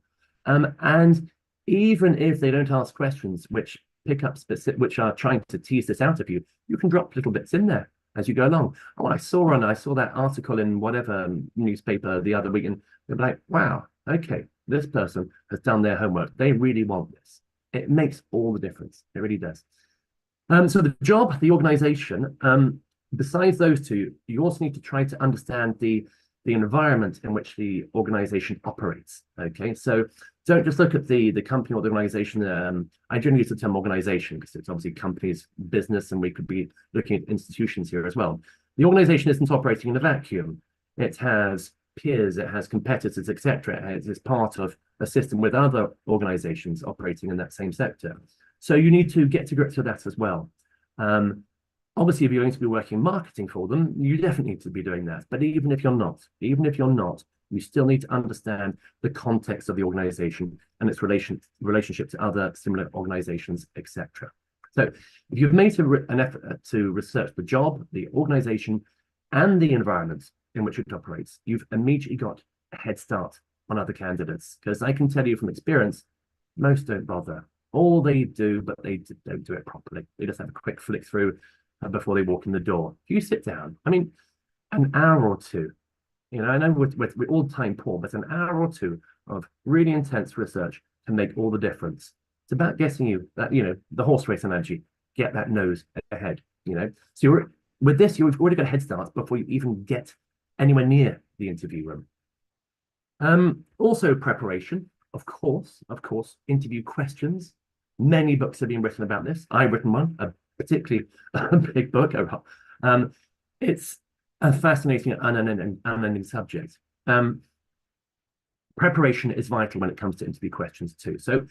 And even if they don't ask questions which pick up specific, which are trying to tease this out of you, you can drop little bits in there as you go along. Oh, I saw that article in whatever newspaper the other week, and they're like, wow, okay, this person has done their homework. They really want this. It makes all the difference. It really does. So the job, the organization, besides those two, you also need to try to understand the environment in which the organization operates. Okay, so don't just look at the company or the organization. I generally use the term organization because it's obviously company's business, and we could be looking at institutions here as well. The organization isn't operating in a vacuum. It has peers, it has competitors, etc. It is part of a system with other organizations operating in that same sector. So you need to get to grips with that as well. Obviously, if you're going to be working marketing for them, you definitely need to be doing that. But even if you're not, you still need to understand the context of the organization and its relationship to other similar organizations, etc. So if you've made an effort to research the job, the organization, and the environment in which it operates, you've immediately got a head start on other candidates. Because I can tell you from experience, most don't bother. All they do, but they don't do it properly. They just have a quick flick through before they walk in the door. If you sit down, I mean, an hour or two, you know, I know we're all time poor, but an hour or two of really intense research can make all the difference. It's about getting you that, you know, the horse race analogy, get that nose ahead, you know. So with this, you've already got a head start before you even get anywhere near the interview room. Also preparation, of course, interview questions. Many books have been written about this. I've written one, a particularly big book. It's a fascinating and unending subject. Preparation is vital when it comes to interview questions too. So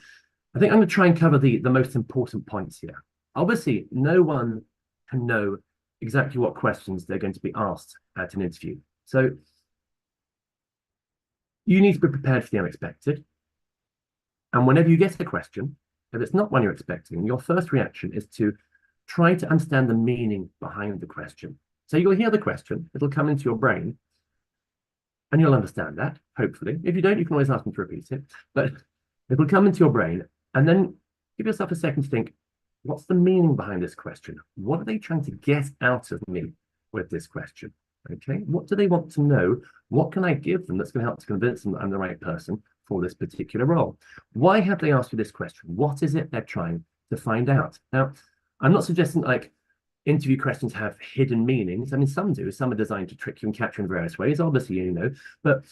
I think I'm going to try and cover the most important points here. Obviously, no one can know exactly what questions they're going to be asked at an interview. So you need to be prepared for the unexpected. And whenever you get a question, if it's not one you're expecting, your first reaction is to try to understand the meaning behind the question. So you'll hear the question, it'll come into your brain, and you'll understand that, hopefully. If you don't, you can always ask them to repeat it, but it'll come into your brain, and then give yourself a second to think, what's the meaning behind this question? What are they trying to get out of me with this question? Okay, what do they want to know? What can I give them that's going to help to convince them that I'm the right person for this particular role? Why have they asked you this question? What is it they're trying to find out? Now, I'm not suggesting like interview questions have hidden meanings. I mean, some do. Some are designed to trick you and catch you in various ways, obviously, you know, but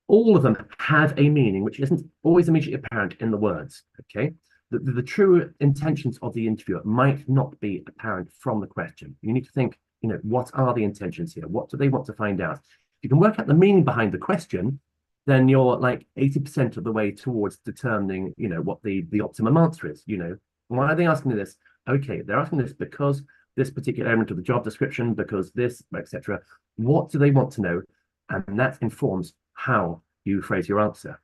all of them have a meaning which isn't always immediately apparent in the words, okay? The true intentions of the interviewer might not be apparent from the question. You need to think, you know, what are the intentions here? What do they want to find out? If you can work out the meaning behind the question, then you're like 80% of the way towards determining, you know, what the optimum answer is. You know, why are they asking me this? Okay, they're asking this because this particular element of the job description, because this, etc. What do they want to know? And that informs how you phrase your answer.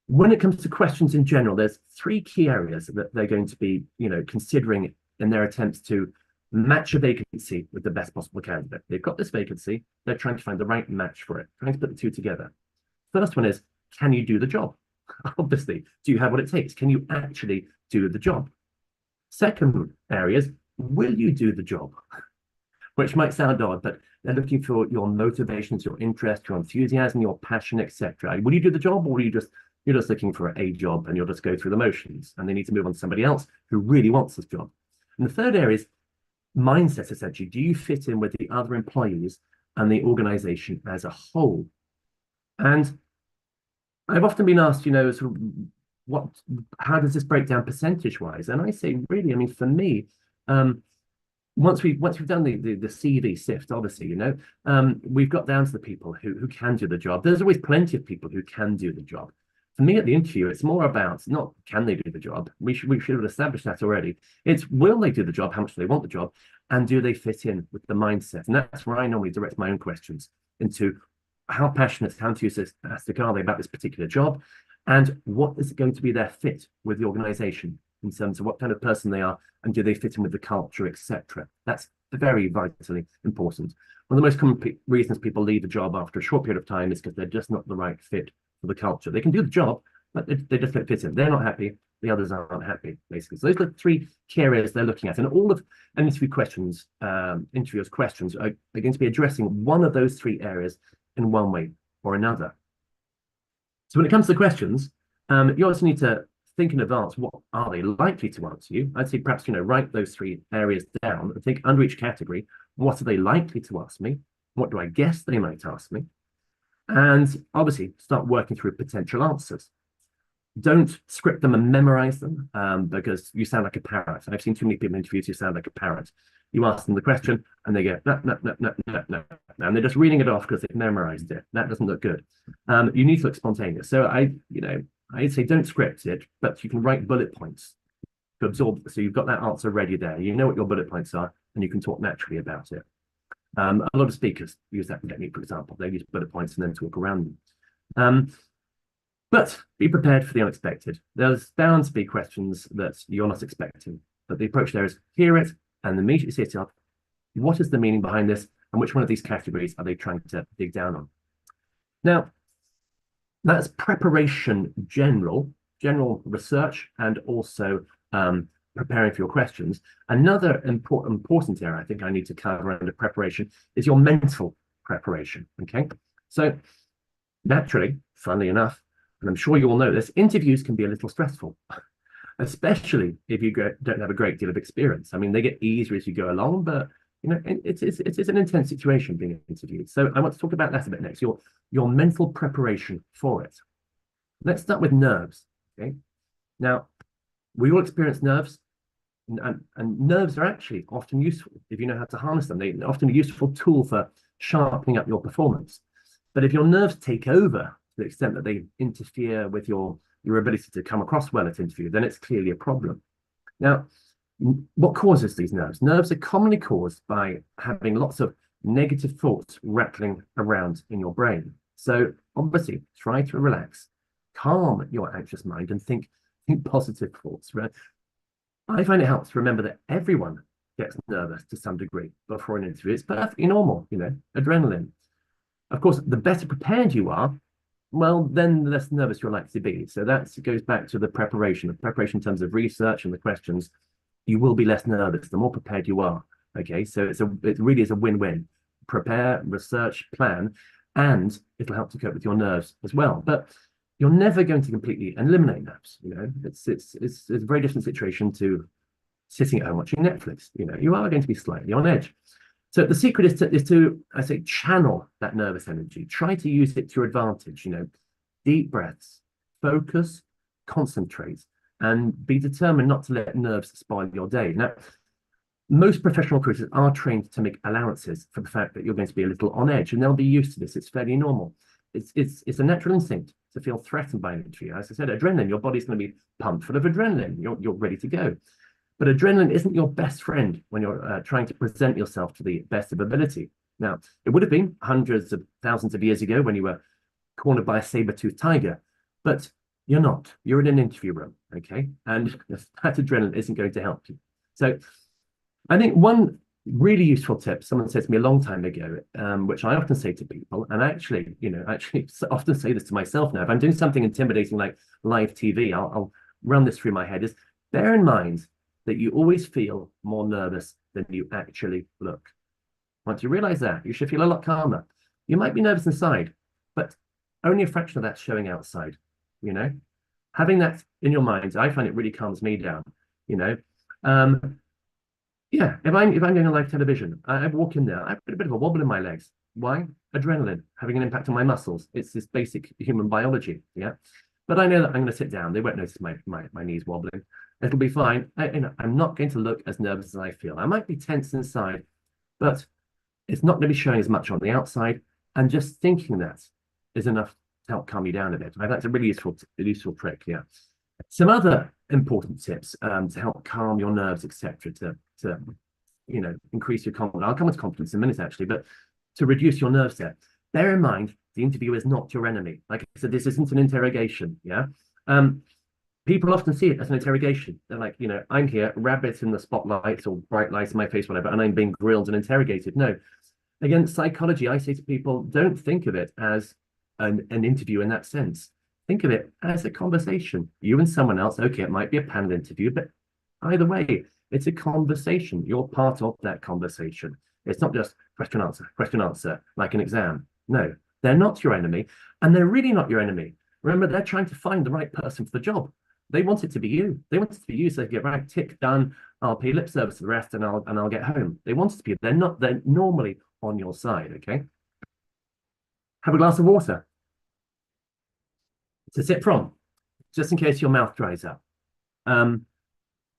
When it comes to questions in general, there's three key areas that they're going to be, you know, considering in their attempts to match a vacancy with the best possible candidate. They've got this vacancy, they're trying to find the right match for it, trying to put the two together. First one is, can you do the job? Obviously, do you have what it takes? Can you actually do the job? Second area is, will you do the job? Which might sound odd, but they're looking for your motivations, your interest, your enthusiasm, your passion, etc. Will you do the job, or are you're just looking for a job and you'll just go through the motions, and they need to move on to somebody else who really wants this job? And the third area is mindset, essentially. Do you fit in with the other employees and the organization as a whole? And I've often been asked, sort of what, how does this break down percentage wise? And I say, really, I mean, for me, um, once we've done the CV sift, obviously, we've got down to the people who can do the job. There's always plenty of people who can do the job. For me, at the interview, it's more about not can they do the job. We should have established that already. It's will they do the job? How much do they want the job? And do they fit in with the mindset? And that's where I normally direct my own questions into how passionate, how enthusiastic are they about this particular job, and what is going to be their fit with the organization in terms of what kind of person they are, and do they fit in with the culture, etc. That's very vitally important. One of the most common reasons people leave a job after a short period of time is because they're just not the right fit for the culture. They can do the job, but they just don't fit in. They're not happy. The others aren't happy, basically. So those are the three key areas they're looking at. And all of an interview questions, interviewers' questions are going to be addressing one of those three areas in one way or another. So when it comes to the questions, you also need to think in advance, what are they likely to answer you? I'd say perhaps, write those three areas down and think under each category, what are they likely to ask me? What do I guess they might ask me? And obviously start working through potential answers. Don't script them and memorize them because you sound like a parrot. I've seen too many people in interviews who sound like a parrot. You ask them the question and they go, no, no, no, no, no, no. And they're just reading it off because they've memorized it. That doesn't look good. You need to look spontaneous. So I'd say don't script it, but you can write bullet points to absorb. So you've got that answer ready there. You know what your bullet points are, and you can talk naturally about it. A lot of speakers use that technique, for example. They use bullet points and then talk around them. But be prepared for the unexpected. There's bound to be questions that you're not expecting. But the approach there is hear it and immediately say to yourself, what is the meaning behind this? And which one of these categories are they trying to dig down on? Now, that's preparation general research, and also preparing for your questions. Another important area I think I need to cover under preparation is your mental preparation, okay? So naturally, funnily enough, and I'm sure you all know this, interviews can be a little stressful, especially if you don't have a great deal of experience. I mean, they get easier as you go along, but it's an intense situation being interviewed. So I want to talk about that a bit next, your mental preparation for it. Let's start with nerves, okay? Now, we all experience nerves, and nerves are actually often useful if you know how to harness them. They're often a useful tool for sharpening up your performance. But if your nerves take over to the extent that they interfere with your ability to come across well at interview, then it's clearly a problem. Now, what causes these nerves? Nerves are commonly caused by having lots of negative thoughts rattling around in your brain. So obviously, try to relax, calm your anxious mind, and think positive thoughts. Right? I find it helps to remember that everyone gets nervous to some degree before an interview. It's perfectly normal, adrenaline. Of course, the better prepared you are, well, then the less nervous you're likely to be. So that goes back to the preparation in terms of research and the questions. You will be less nervous the more prepared you are. Okay, so it really is a win-win. Prepare, research, plan, and it'll help to cope with your nerves as well. But you're never going to completely eliminate nerves. It's a very different situation to sitting at home watching Netflix. You are going to be slightly on edge. So the secret is to I say, channel that nervous energy. Try to use it to your advantage. Deep breaths, focus, concentrate, and be determined not to let nerves spoil your day. Now, most professional recruiters are trained to make allowances for the fact that you're going to be a little on edge, and they'll be used to this. It's fairly normal. It's a natural instinct to feel threatened by an interview. As I said, adrenaline, your body's going to be pumped full of adrenaline. You're ready to go. But adrenaline isn't your best friend when you're trying to present yourself to the best of ability. Now, it would have been hundreds of thousands of years ago when you were cornered by a saber-toothed tiger, but you're not. You're in an interview room, okay? And that adrenaline isn't going to help you. So I think one really useful tip someone said to me a long time ago, which I often say to people, and actually often say this to myself now, if I'm doing something intimidating like live TV, I'll run this through my head, is bear in mind that you always feel more nervous than you actually look. Once you realize that, you should feel a lot calmer. You might be nervous inside, but only a fraction of that's showing outside, Having that in your mind, I find it really calms me down, Yeah, if I'm doing a live television, I walk in there, I've got a bit of a wobble in my legs. Why? Adrenaline having an impact on my muscles. It's this basic human biology. Yeah. But I know that I'm going to sit down. They won't notice my knees wobbling. It'll be fine. I'm not going to look as nervous as I feel. I might be tense inside, but it's not going to be showing as much on the outside. And just thinking that is enough to help calm you down a bit. That's a really useful trick. Yeah. Some other important tips to help calm your nerves, etc. To increase your confidence. I'll come to confidence in a minute, actually, but to reduce your nerves there. Bear in mind, the interviewer is not your enemy. Like I said, this isn't an interrogation. Yeah. People often see it as an interrogation. They're like, I'm here, rabbits in the spotlights or bright lights in my face, whatever, and I'm being grilled and interrogated. No. Again, psychology, I say to people, don't think of it as an interview in that sense. Think of it as a conversation. You and someone else. Okay, it might be a panel interview, but either way, it's a conversation. You're part of that conversation. It's not just question, answer, like an exam. No, they're not your enemy, and they're really not your enemy. Remember, they're trying to find the right person for the job. They want it to be you. They want it to be you, so they get right, tick, done. I'll pay lip service to the rest, and I'll get home. They want it to be you. They're normally on your side. Okay. Have a glass of water to sip from, just in case your mouth dries up. I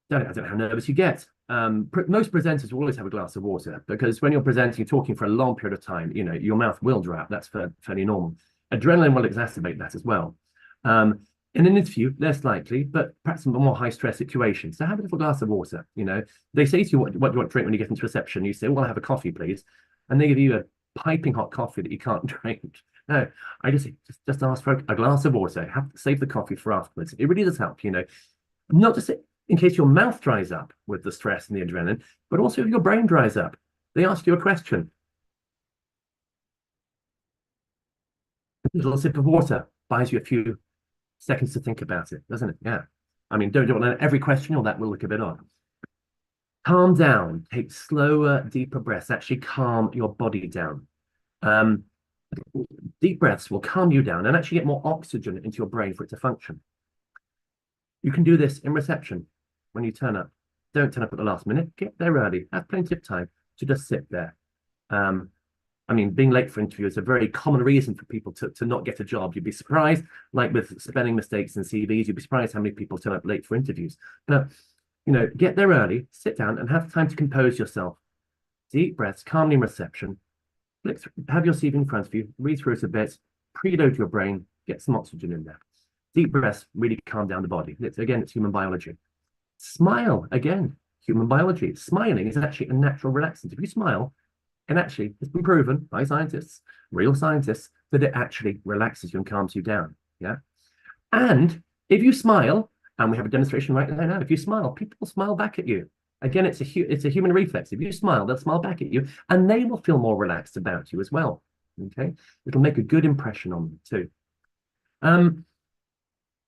don't know how nervous you get. Most presenters will always have a glass of water, because when you're presenting, you're talking for a long period of time, your mouth will dry up. That's fairly normal. Adrenaline will exacerbate that as well. In an interview, less likely, but perhaps a more high stress situation. So have a little glass of water. They say to you, what do you want to drink when you get into reception? You say, well, I'll have a coffee, please. And they give you a piping hot coffee that you can't drink. No, I just ask for a glass of water. Save the coffee for afterwards. It really does help, not just in case your mouth dries up with the stress and the adrenaline, but also if your brain dries up. They ask you a question. A little sip of water buys you a few seconds to think about it, doesn't it? Yeah. I mean, don't do it on every question, or that will look a bit odd. Calm down. Take slower, deeper breaths. Actually calm your body down. Deep breaths will calm you down and actually get more oxygen into your brain for it to function. You can do this in reception when you turn up. Don't turn up at the last minute. Get there early. Have plenty of time to just sit there. I mean, being late for interviews is a very common reason for people to not get a job. You'd be surprised, like with spelling mistakes in CVs, you'd be surprised how many people turn up late for interviews. But, get there early, sit down and have time to compose yourself. Deep breaths, calmly in reception. Have your CV in front of you, read through it a bit, preload your brain, get some oxygen in there. Deep breaths really calm down the body. It's human biology. Smile, again, human biology. Smiling is actually a natural relaxant. If you smile, and actually it's been proven by scientists, real scientists, that it actually relaxes you and calms you down. Yeah. And if you smile, and we have a demonstration right now, if you smile, people will smile back at you. Again, it's a human reflex. If you smile, they'll smile back at you, and they will feel more relaxed about you as well. Okay, it'll make a good impression on them too.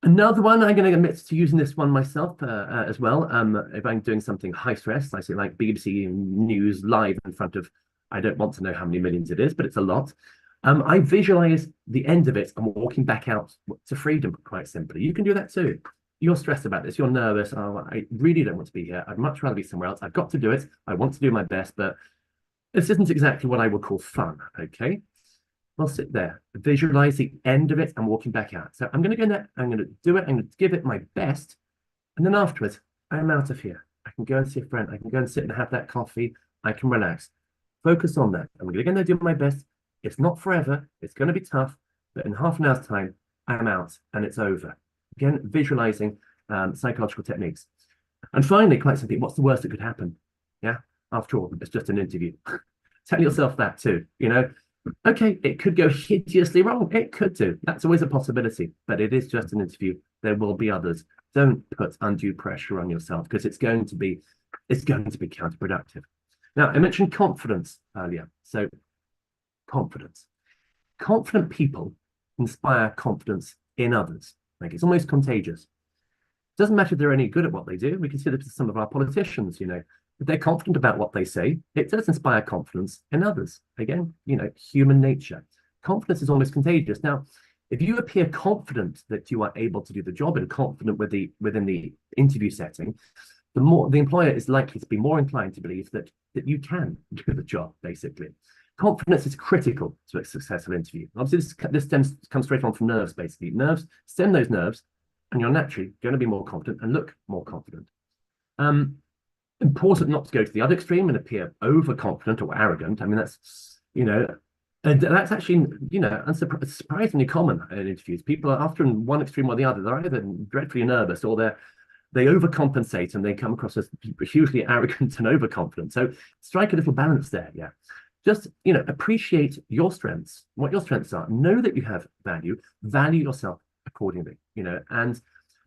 Another one, I'm going to admit to using this one myself as well. If I'm doing something high stress, I say like BBC News live in front of, I don't want to know how many millions it is, but it's a lot. I visualize the end of it and walking back out to freedom, quite simply. You can do that too. You're stressed about this, you're nervous. Oh, I really don't want to be here. I'd much rather be somewhere else. I've got to do it. I want to do my best, but this isn't exactly what I would call fun. Okay. Well, sit there, visualize the end of it and walking back out. So I'm going to go there, I'm going to do it, I'm going to give it my best. And then afterwards, I'm out of here. I can go and see a friend. I can go and sit and have that coffee. I can relax. Focus on that. I'm going to go and do my best. It's not forever. It's going to be tough, but in half an hour's time, I'm out and it's over. Again, visualizing psychological techniques. And finally, quite simply, what's the worst that could happen? Yeah, after all, it's just an interview. Tell yourself that too, Okay, it could go hideously wrong. It could do. That's always a possibility, but it is just an interview. There will be others. Don't put undue pressure on yourself, because it's going to be counterproductive. Now, I mentioned confidence earlier. So confidence. Confident people inspire confidence in others. Like, it's almost contagious. Doesn't matter if they're any good at what they do. We can see this with some of our politicians, if they're confident about what they say, it does inspire confidence in others. Again, human nature. Confidence is almost contagious. Now, if you appear confident that you are able to do the job and confident within the interview setting, the employer is likely to be more inclined to believe that you can do the job, basically. Confidence is critical to a successful interview. Obviously, this comes straight on from nerves, basically. Nerves, stem those nerves, and you're naturally going to be more confident and look more confident. Important not to go to the other extreme and appear overconfident or arrogant. I mean, that's, and that's actually, surprisingly common in interviews. People are often one extreme or the other. They're either dreadfully nervous or they overcompensate and they come across as hugely arrogant and overconfident. So strike a little balance there. Yeah. Just, appreciate your strengths, what your strengths are. Know that you have value yourself accordingly, and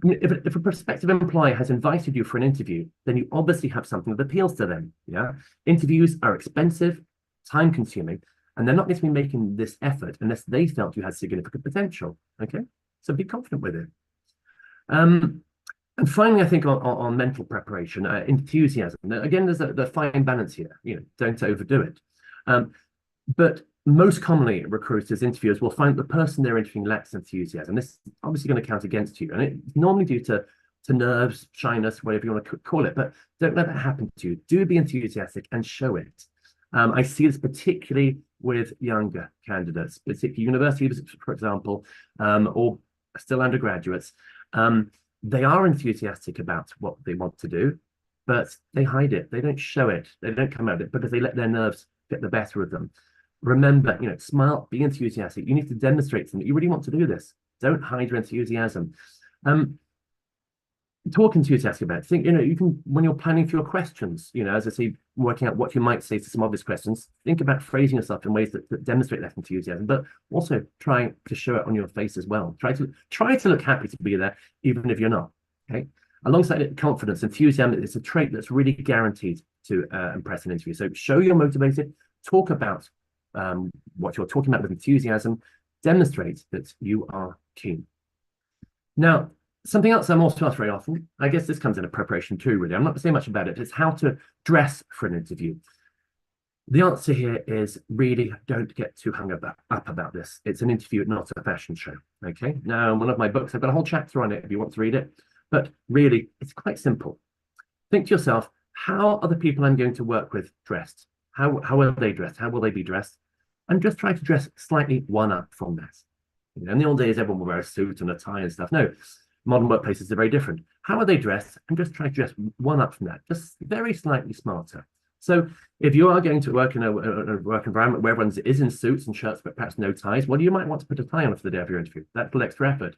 if a prospective employer has invited you for an interview, then you obviously have something that appeals to them. Yeah. Interviews are expensive, time consuming, and they're not going to be making this effort unless they felt you had significant potential. Okay. So be confident with it. And finally, I think on mental preparation, enthusiasm. Now, again, there's the fine balance here. Don't overdo it. But most commonly, recruiters, interviewers will find the person they're interviewing lacks enthusiasm. This is obviously going to count against you, and it's normally due to nerves, shyness, whatever you want to call it. But don't let that happen to you. Do be enthusiastic and show it. I see this particularly with younger candidates, particularly universities, for example, or still undergraduates. They are enthusiastic about what they want to do, but they hide it. They don't show it. They don't come out of it because they let their nerves get the better of them. Remember, smile, be enthusiastic. You need to demonstrate to them that you really want to do this. Don't hide your enthusiasm. Talk enthusiastic about it. Think, you can, when you're planning for your questions, as I say, working out what you might say to some obvious questions, think about phrasing yourself in ways that demonstrate that enthusiasm, but also try to show it on your face as well. Try to look happy to be there, even if you're not. Okay. Alongside it, confidence, enthusiasm is a trait that's really guaranteed to impress an interview. So show you're motivated, talk about what you're talking about with enthusiasm, demonstrate that you are keen. Now, something else I'm also asked very often, I guess this comes in a preparation too, really. I'm not saying much about it, it's how to dress for an interview. The answer here is really don't get too hung up about this. It's an interview, not a fashion show. Okay. Now, in one of my books, I've got a whole chapter on it if you want to read it. But really, it's quite simple. Think to yourself, how are the people I'm going to work with dressed? How are they dressed? How will they be dressed? And just try to dress slightly one up from that. In the old days, everyone would wear a suit and a tie and stuff. No, modern workplaces are very different. How are they dressed? And just try to dress one up from that, just very slightly smarter. So if you are going to work in a work environment where everyone is in suits and shirts, but perhaps no ties, well, you might want to put a tie on for the day of your interview. That's a little extra effort.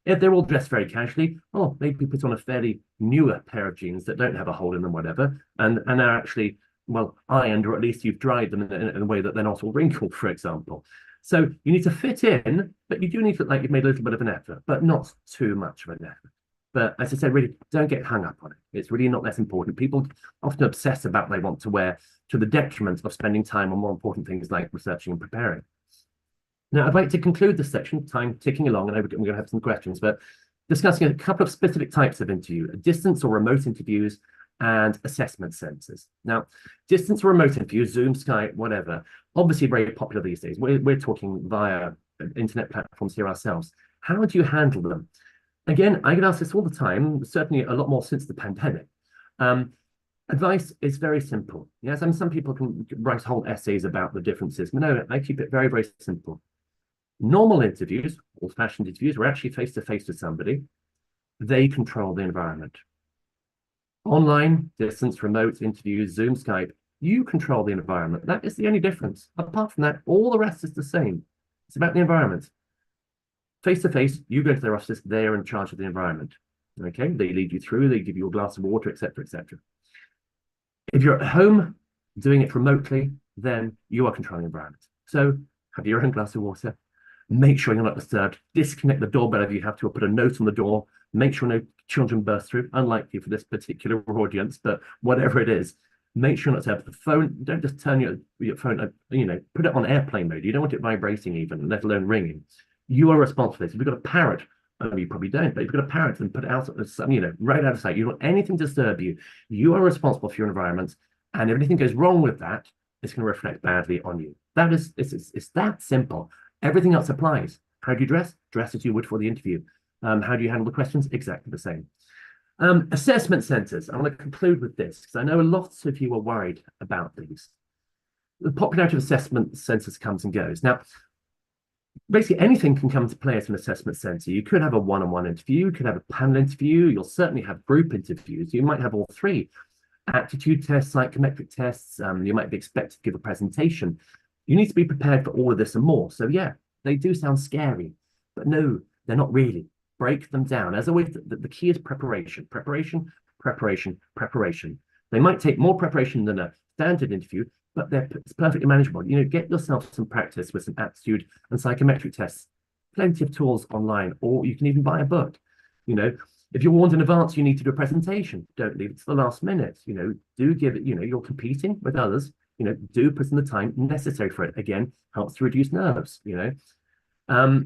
If they're all dressed very casually, maybe put on a fairly newer pair of jeans that don't have a hole in them, whatever, and are actually, well, ironed, or at least you've dried them in a way that they're not all wrinkled, for example. So you need to fit in, but you do need to look like you've made a little bit of an effort, but not too much of an effort. But as I said, really, don't get hung up on it. It's really not less important. People often obsess about what they want to wear to the detriment of spending time on more important things like researching and preparing. Now, I'd like to conclude this section, time ticking along, and we're going to have some questions, but discussing a couple of specific types of interview, distance or remote interviews, and assessment centers. Now, distance or remote interviews, Zoom, Skype, whatever, obviously very popular these days. We're talking via internet platforms here ourselves. How do you handle them? Again, I get asked this all the time, certainly a lot more since the pandemic. Advice is very simple. Yes, I mean, some people can write whole essays about the differences, but no, I keep it very, very simple. Normal interviews, old-fashioned interviews, we're actually face-to-face with somebody. They control the environment. Online, distance, remote interviews, Zoom, Skype, you control the environment. That is the only difference. Apart from that, all the rest is the same. It's about the environment. Face-to-face, you go to their offices, they are in charge of the environment. Okay, they lead you through, they give you a glass of water, etc., etc. If you're at home doing it remotely, then you are controlling the environment. So have your own glass of water. Make sure you're not disturbed. Disconnect the doorbell if you have to, or put a note on the door. Make sure no children burst through. Unlikely for this particular audience, but whatever it is, make sure not to have the phone. Don't just turn your phone, put it on airplane mode. You don't want it vibrating even, let alone ringing. You are responsible for this. If you've got a parrot, you probably don't, but if you've got a parrot and put it out, right out of sight, you don't want anything to disturb you. You are responsible for your environment, and if anything goes wrong with that, it's going to reflect badly on you. It's that simple. Everything else applies. How do you dress? Dress as you would for the interview. How do you handle the questions? Exactly the same. Assessment centers. I want to conclude with this because I know lots of you are worried about these. the popularity of assessment centers comes and goes. Now, basically anything can come into play at an assessment center. You could have a one-on-one interview, you could have a panel interview, you'll certainly have group interviews, you might have all three. Aptitude tests, psychometric tests, you might be expected to give a presentation. You need to be prepared for all of this and more. So yeah, they do sound scary, but no, they're not really. Break them down. As always, the key is preparation, preparation, preparation, preparation. They might take more preparation than a standard interview, but it's perfectly manageable. You know, get yourself some practice with some aptitude and psychometric tests. Plenty of tools online, or you can even buy a book. You know, if you're warned in advance, you need to do a presentation. Don't leave it to the last minute. You know, do give it, you know, you're competing with others. You know, do put in the time necessary for it. Again, helps to reduce nerves, you know.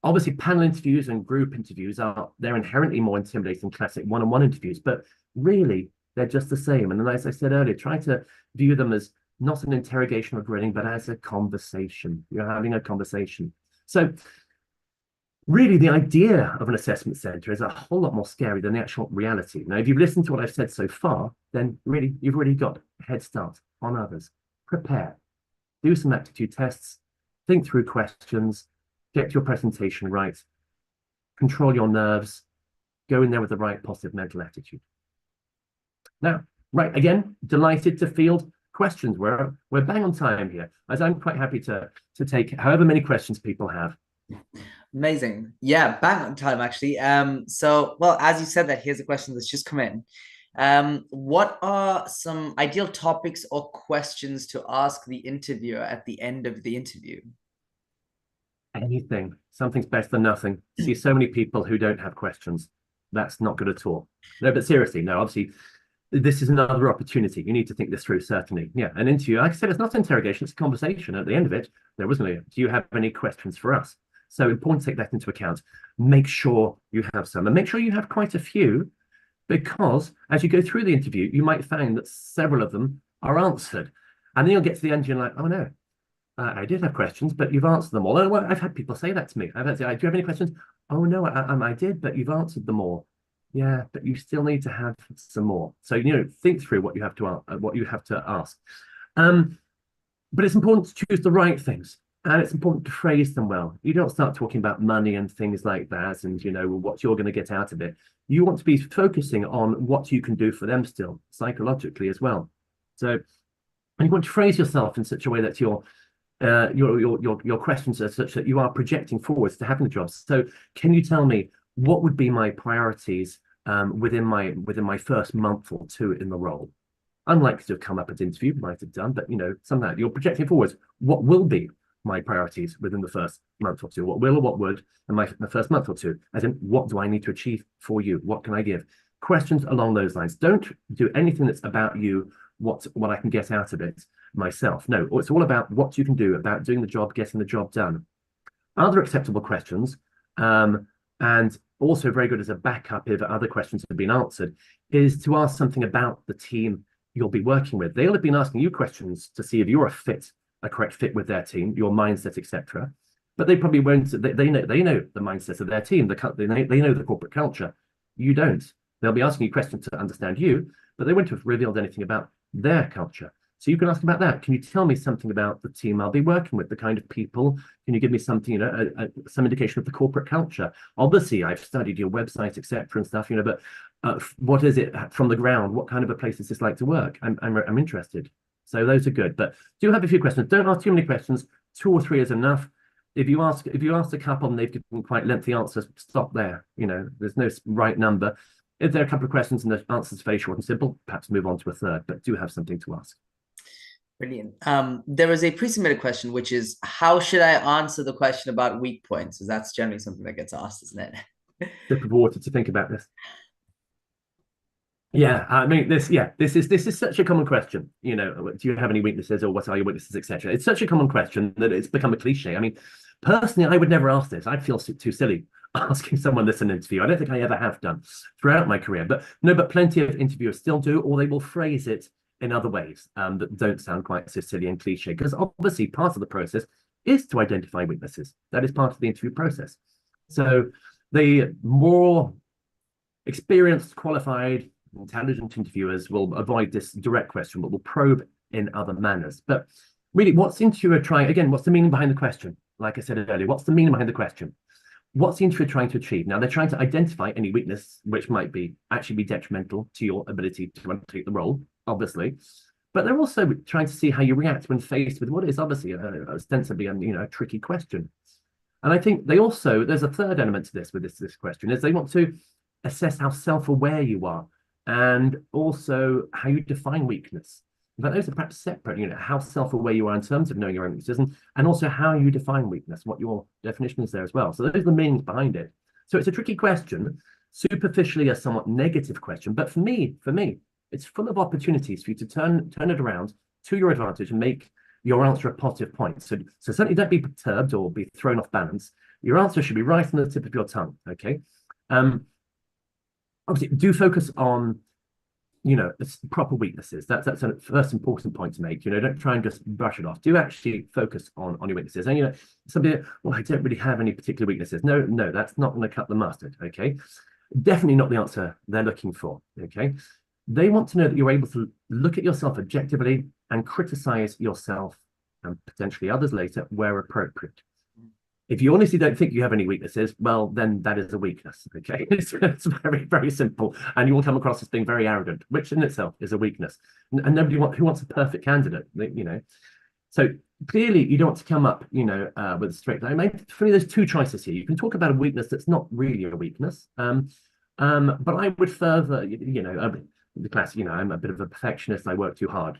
Obviously, panel interviews and group interviews they're inherently more intimidating than classic one-on-one interviews, but really, they're just the same. And then, as I said earlier, try to view them as not an interrogation or grilling, but as a conversation. You're having a conversation. So really, the idea of an assessment center is a whole lot more scary than the actual reality. Now, if you've listened to what I've said so far, then really, you've already got a head start on others. Prepare, do some aptitude tests, think through questions, get your presentation right, control your nerves, go in there with the right positive mental attitude. Now, right, again, delighted to field questions. We're bang on time here, as I'm quite happy to take however many questions people have. Amazing. Yeah, bang on time, actually. So, well, as you said that, here's a question that's just come in. What are some ideal topics or questions to ask the interviewer at the end of the interview? Anything. Something's better than nothing. See so many people who don't have questions. That's not good at all. No, but seriously, no, obviously, this is another opportunity. You need to think this through, certainly. Yeah, an interview, like I said, it's not an interrogation, it's a conversation. At the end of it, there wasn't a, do you have any questions for us? So important to take that into account. Make sure you have some, and make sure you have quite a few, because as you go through the interview, you might find that several of them are answered. And then you'll get to the end and you're like, oh no, I did have questions, but you've answered them all. Oh, I've had people say that to me. I've had, do you have any questions? Oh no, I did, but you've answered them all. Yeah, but you still need to have some more. So, you know, think through what you have to ask. But it's important to choose the right things, and it's important to phrase them well. You don't start talking about money and things like that, and you know what you're going to get out of it. You want to be focusing on what you can do for them still, psychologically as well. So, and you want to phrase yourself in such a way that your questions are such that you are projecting forwards to having the job. So, can you tell me what would be my priorities within my first month or two in the role? Unlikely to have come up at interview, might have done, but you know, something like that. You're projecting forwards. What will be my priorities within the first month or two? What will or what would in the first month or two? As in, what do I need to achieve for you? What can I give? Questions along those lines. Don't do anything that's about you, what I can get out of it myself. No, it's all about what you can do, about doing the job, getting the job done. Other acceptable questions, and also very good as a backup if other questions have been answered, is to ask something about the team you'll be working with. They'll have been asking you questions to see if you're a correct fit with their team, your mindset, etc. But they probably won't. They know the mindset of their team. They know the corporate culture. You don't. They'll be asking you questions to understand you, but they won't have revealed anything about their culture. So you can ask about that. Can you tell me something about the team I'll be working with, the kind of people? Can you give me something, you know, some indication of the corporate culture? Obviously, I've studied your website, etc. and stuff, you know, but what is it from the ground? What kind of a place is this like to work? I'm interested. So those are good, but do have a few questions. Don't ask too many questions. 2 or 3 is enough. If you ask a couple and they've given quite lengthy answers, stop there. You know, there's no right number. If there are a couple of questions and the answer's very short and simple, perhaps move on to a third, but do have something to ask. Brilliant. There is a pre-submitted question, which is, how should I answer the question about weak points? Because that's generally something that gets asked, isn't it? Sip of water to think about this. Yeah, I mean, this is such a common question. You know, do you have any weaknesses, or what are your weaknesses, etc. It's such a common question that it's become a cliche. I mean, personally, I would never ask this. I'd feel too silly asking someone this in an interview. I don't think I ever have done throughout my career, but plenty of interviewers still do, or they will phrase it in other ways that don't sound quite so silly and cliche, because obviously part of the process is to identify weaknesses. That is part of the interview process. So the more experienced, qualified, intelligent interviewers will avoid this direct question, but will probe in other manners. But really, what's the interviewer trying, again, what's the meaning behind the question? Like I said earlier, what's the meaning behind the question? What's the interviewer trying to achieve? Now, they're trying to identify any weakness which might be actually be detrimental to your ability to undertake the role, obviously. But they're also trying to see how you react when faced with what is obviously ostensibly a tricky question. And I think they also, there's a third element to this with this question, is they want to assess how self-aware you are and also how you define weakness. But those are perhaps separate, how self-aware you are in terms of knowing your own weaknesses and also how you define weakness, what your definition is there as well. So those are the meanings behind it. So it's a tricky question, superficially a somewhat negative question, but for me, it's full of opportunities for you to turn it around to your advantage and make your answer a positive point. So certainly don't be perturbed or be thrown off balance. Your answer should be right on the tip of your tongue, okay? Obviously, do focus on proper weaknesses. That's a first important point to make. Don't try and just brush it off. Do actually focus on your weaknesses. And somebody, well, I don't really have any particular weaknesses. No, that's not going to cut the mustard. Okay, definitely not the answer they're looking for. Okay, they want to know that you're able to look at yourself objectively and criticize yourself and potentially others later where appropriate. If you honestly don't think you have any weaknesses, well, then that is a weakness, okay? It's very, very simple. And you will come across as being very arrogant, which in itself is a weakness. And nobody who wants a perfect candidate, So clearly you don't want to come up, with a straight line. For me, there's two choices here. You can talk about a weakness that's not really a weakness. But I would further, the class, I'm a bit of a perfectionist. I work too hard,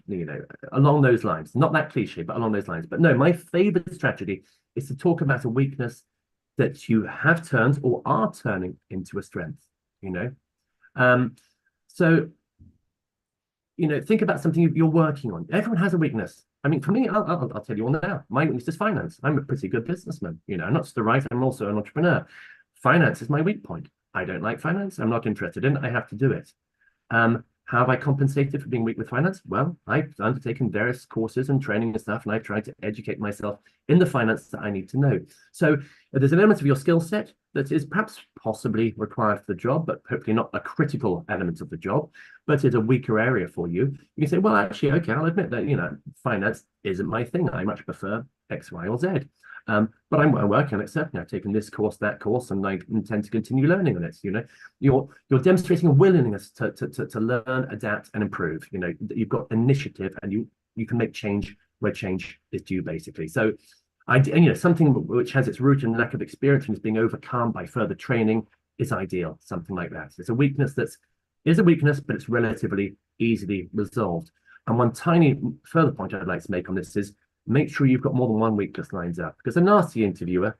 along those lines. Not that cliche, but along those lines. But no, my favorite strategy is to talk about a weakness that you have turned or are turning into a strength, So, think about something you're working on. Everyone has a weakness. I mean, for me, I'll tell you all now. My weakness is finance. I'm a pretty good businessman. I'm not just a writer, I'm also an entrepreneur. Finance is my weak point. I don't like finance. I'm not interested in it. I have to do it. How have I compensated for being weak with finance? Well, I've undertaken various courses and training and stuff, and I've tried to educate myself in the finance that I need to know. So there's an element of your skill set that is perhaps possibly required for the job, but hopefully not a critical element of the job, but it's a weaker area for you. You can say, well, actually, okay, I'll admit that, finance isn't my thing. I much prefer X, Y, or Z. But I'm working on it, certainly. I've taken this course, that course, and I intend to continue learning on it. You're demonstrating a willingness to learn, adapt, and improve. You've got initiative, and you can make change where change is due, basically. So, something which has its root in lack of experience and is being overcome by further training is ideal. Something like that. It's a weakness is a weakness, but it's relatively easily resolved. And one tiny further point I'd like to make on this is, make sure you've got more than one weakness lined up, because a nasty interviewer,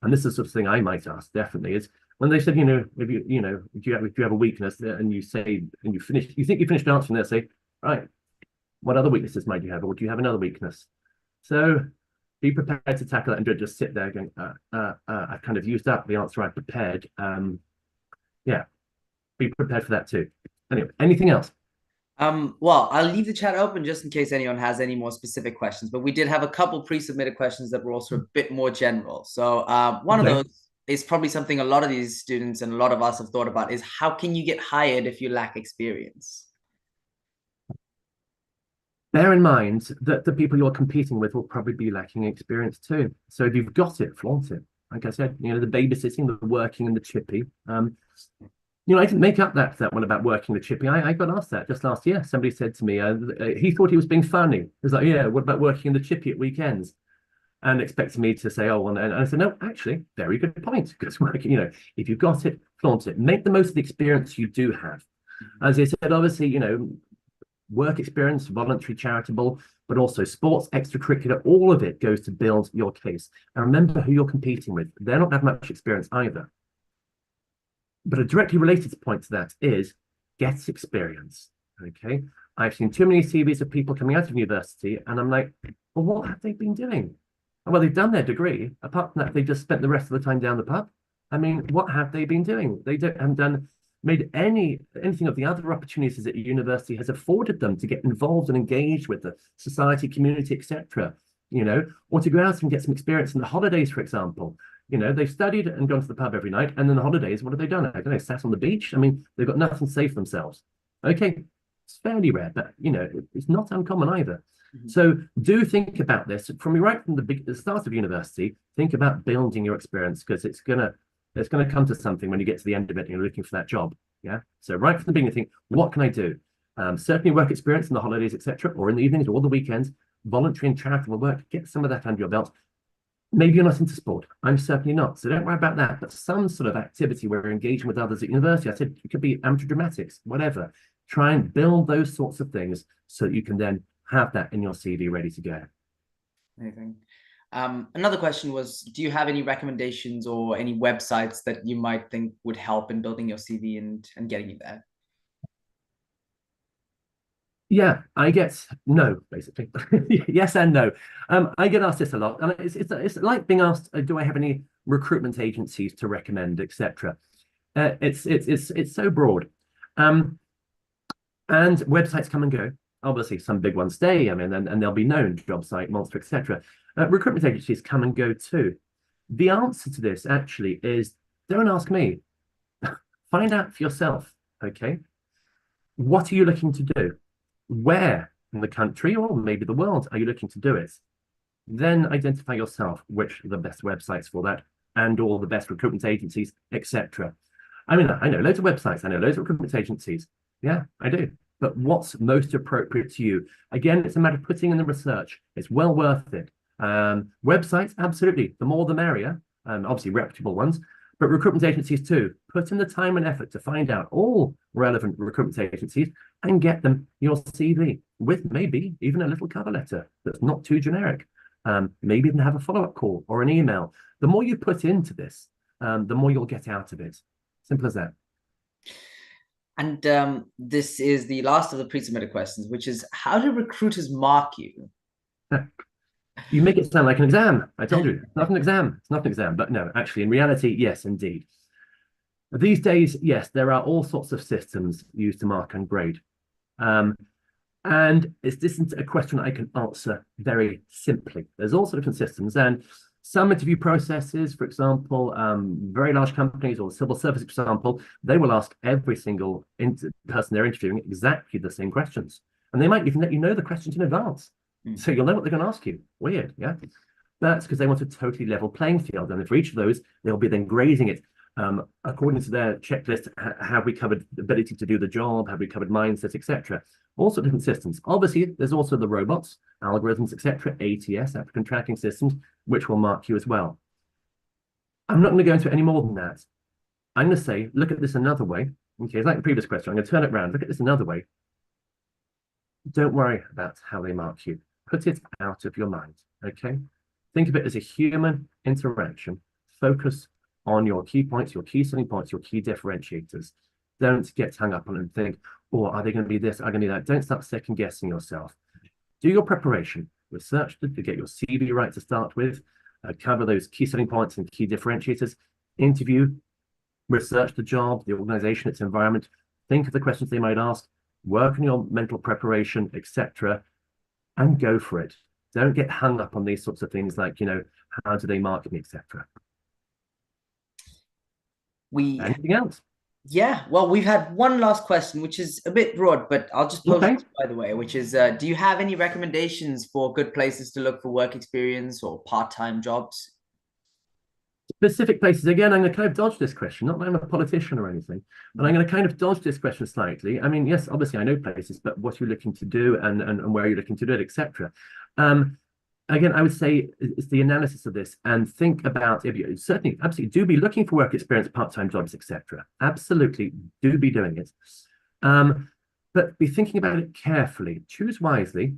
and this is the sort of thing I might ask definitely, is when they said, if you have a weakness and you say, and you think you finished answering, they'll say, right, what other weaknesses might you have, or do you have another weakness? So be prepared to tackle it and don't just sit there going, I've kind of used up the answer I prepared. Yeah, be prepared for that too. Anyway, anything else? Well, I'll leave the chat open just in case anyone has any more specific questions, but we did have a couple pre-submitted questions that were also a bit more general. So one of those is probably something a lot of these students and a lot of us have thought about is, how can you get hired if you lack experience? Bear in mind that the people you're competing with will probably be lacking experience too. So if you've got it, flaunt it. Like I said, the babysitting, the working, and the chippy. I didn't make up that one about working the chippy. I got asked that just last year. Somebody said to me, he thought he was being funny. He was like, yeah, what about working in the chippy at weekends? And expected me to say, oh, and I said, no, actually, very good point. Because working, if you've got it, flaunt it. Make the most of the experience you do have. As I said, obviously, work experience, voluntary, charitable, but also sports, extracurricular, all of it goes to build your case. And remember who you're competing with. They're not that much experience either. But a directly related point to that is get experience, okay? I've seen too many CVs of people coming out of university, and I'm like, well, what have they been doing? Well, they've done their degree. Apart from that, they just spent the rest of the time down the pub. I mean, what have they been doing? They haven't made anything of the other opportunities that university has afforded them to get involved and engaged with the society, community, etc. Or to go out and get some experience in the holidays, for example. They've studied and gone to the pub every night, and then the holidays, what have they done? I don't know, sat on the beach. I mean, they've got nothing to say for themselves. Okay, it's fairly rare, but it's not uncommon either. Mhm. So do think about this right from the start of university. Think about building your experience, because it's gonna come to something when you get to the end of it and you're looking for that job. Yeah. So right from the beginning, think, what can I do? Certainly work experience in the holidays, etc., or in the evenings or the weekends, voluntary and charitable work. Get some of that under your belt. Maybe you're not into sport. I'm certainly not. So don't worry about that. But some sort of activity where you're engaging with others at university. I said it could be amateur dramatics, whatever. Try and build those sorts of things so that you can then have that in your CV ready to go. Amazing. Another question was, do you have any recommendations or any websites that you might think would help in building your CV and getting you there? Yeah, I get no, basically. Yes and no. I get asked this a lot, and it's like being asked, do I have any recruitment agencies to recommend, etc. It's so broad, and websites come and go. Obviously, some big ones stay. I mean, and they'll be known, JobSite, Monster, etc. Recruitment agencies come and go too. The answer to this actually is, don't ask me. Find out for yourself. Okay, what are you looking to do? Where in the country or maybe the world are you looking to do it? Then identify yourself which are the best websites for that, and all the best recruitment agencies, etc. I mean, I know loads of websites, I know loads of recruitment agencies. Yeah, I do. But what's most appropriate to you? Again, it's a matter of putting in the research. It's well worth it. Websites, absolutely. The more the merrier. Obviously, reputable ones. But recruitment agencies too. Put in the time and effort to find out all relevant recruitment agencies and get them your CV with maybe even a little cover letter that's not too generic. Maybe even have a follow-up call or an email. The more you put into this, the more you'll get out of it. Simple as that. And this is the last of the pre-submitted questions, which is, how do recruiters mark you? You make it sound like an exam. I told you, it's not an exam. It's not an exam. But no, actually, in reality, yes, indeed. These days, yes, there are all sorts of systems used to mark and grade. And this isn't a question I can answer very simply. There's all sorts of different systems, and some interview processes, for example, very large companies or civil service, for example, they will ask every single person they're interviewing exactly the same questions. And they might even let you know the questions in advance. So you'll know what they're going to ask you. Weird, yeah? That's because they want a totally level playing field. And for each of those, they'll be then grading it according to their checklist. Have we covered the ability to do the job? Have we covered mindset, etc.? Also different systems. Obviously, there's also the robots, algorithms, etc., ATS, applicant tracking systems, which will mark you as well. I'm not going to go into any more than that. I'm going to say, look at this another way. Okay, it's like the previous question. I'm going to turn it around. Look at this another way. Don't worry about how they mark you. Put it out of your mind, okay? Think of it as a human interaction. Focus on your key points, your key selling points, your key differentiators. Don't get hung up on it and think, oh, are they going to be this? Are they going to be that? Don't start second guessing yourself. Do your preparation, research to get your CV right to start with, cover those key selling points and key differentiators, interview, research the job, the organization, its environment, think of the questions they might ask, work on your mental preparation, etc., and go for it. Don't get hung up on these sorts of things like, how do they mark me, etc. Anything else? Yeah, well, we've had one last question, which is a bit broad, but I'll just pose it by the way, which is, do you have any recommendations for good places to look for work experience or part-time jobs? Specific places. Again, I'm going to kind of dodge this question. Not that I'm a politician or anything, but I'm going to kind of dodge this question slightly. I mean, yes, obviously I know places, but what you're looking to do and where you're looking to do it, etc. Again, I would say it's the analysis of this and think about, if you certainly absolutely do be looking for work experience, part-time jobs, etc. Absolutely do be doing it. But be thinking about it carefully. Choose wisely.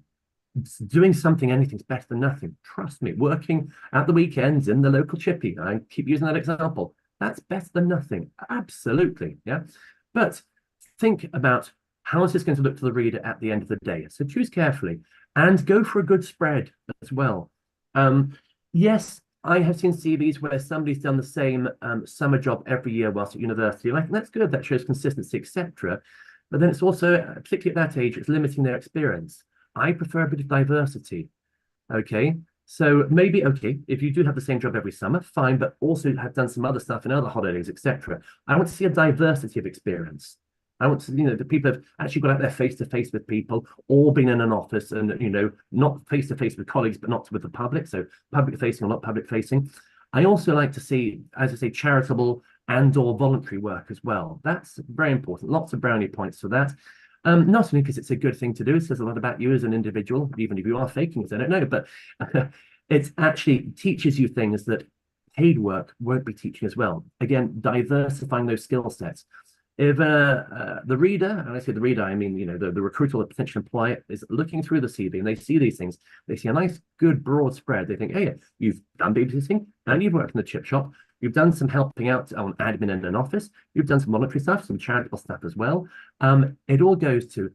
Doing something, anything's better than nothing. Trust me, working at the weekends in the local chippy, I keep using that example, that's better than nothing. Absolutely, yeah. But think about, how is this going to look to the reader at the end of the day? So choose carefully and go for a good spread as well. Yes, I have seen CVs where somebody's done the same summer job every year whilst at university. Like, that's good, that shows consistency, etc. But then it's also, particularly at that age, it's limiting their experience. I prefer a bit of diversity. Okay, so maybe, okay, if you do have the same job every summer, fine, but also have done some other stuff in other holidays, etc. I want to see a diversity of experience. I want to, the people have actually got out there face to face with people, or been in an office and, not face to face with colleagues, but not with the public. So public facing or not public facing. I also like to see, as I say, charitable and or voluntary work as well. That's very important. Lots of brownie points for that. Not only because it's a good thing to do, it says a lot about you as an individual, even if you are faking it, I don't know, but it actually teaches you things that paid work won't be teaching as well. Again, diversifying those skill sets. If the reader, and I say the reader, I mean, the recruiter or the potential employer is looking through the CV and they see these things, they see a nice, good, broad spread. They think, hey, you've done babysitting and you've worked in the chip shop. You've done some helping out on admin in an office. You've done some voluntary stuff, some charitable stuff as well. It all goes to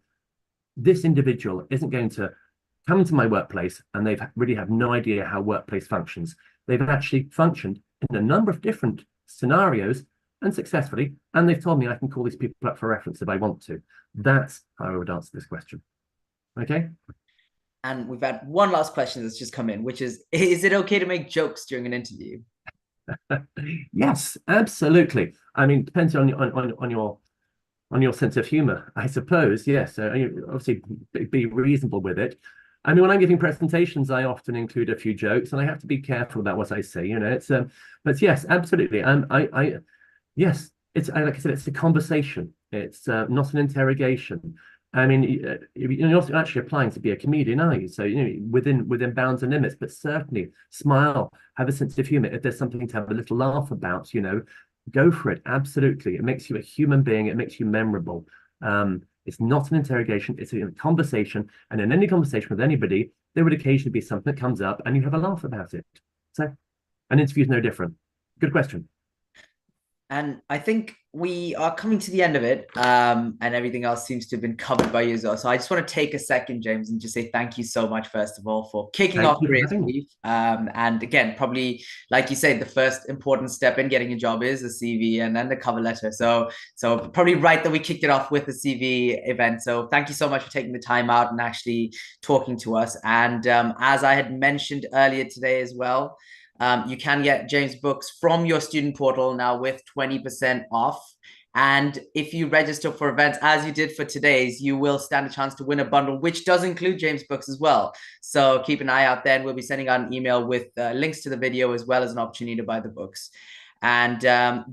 this individual isn't going to come into my workplace and they've really have no idea how workplace functions. They've actually functioned in a number of different scenarios and successfully, and they've told me I can call these people up for reference if I want to. That's how I would answer this question. Okay. And we've had one last question that's just come in, which is it okay to make jokes during an interview? Yes, absolutely. I mean, depends on your sense of humor, I suppose. Yes, obviously be reasonable with it. I mean, when I'm giving presentations, I often include a few jokes, and I have to be careful about what I say. It's but yes, absolutely. Yes, it's like I said, it's a conversation. It's not an interrogation. I mean, you're not actually applying to be a comedian, are you? So, within bounds and limits, but certainly smile, have a sense of humor. If there's something to have a little laugh about, go for it. Absolutely. It makes you a human being. It makes you memorable. It's not an interrogation. It's a conversation. And in any conversation with anybody, there would occasionally be something that comes up and you have a laugh about it. So an interview is no different. Good question. And I think we are coming to the end of it, and everything else seems to have been covered by you as well. So I just want to take a second, James, and just say thank you so much, first of all, for kicking off Careers Brief. And again, probably, like you said, the first important step in getting a job is the CV and then the cover letter. So probably right that we kicked it off with the CV event. So thank you so much for taking the time out and actually talking to us. And as I had mentioned earlier today as well, you can get James' books from your student portal now with 20% off. And if you register for events, as you did for today's, you will stand a chance to win a bundle, which does include James' books as well. So keep an eye out there, and we'll be sending out an email with links to the video as well as an opportunity to buy the books. And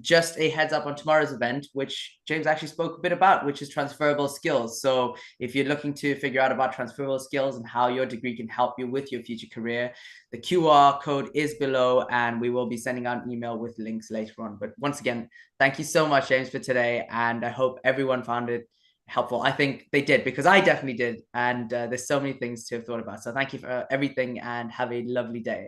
just a heads up on tomorrow's event, which James actually spoke a bit about, which is transferable skills. So if you're looking to figure out about transferable skills and how your degree can help you with your future career, the QR code is below, and we will be sending out an email with links later on. But once again, thank you so much, James, for today. And I hope everyone found it helpful. I think they did, because I definitely did. And there's so many things to have thought about. So thank you for everything and have a lovely day.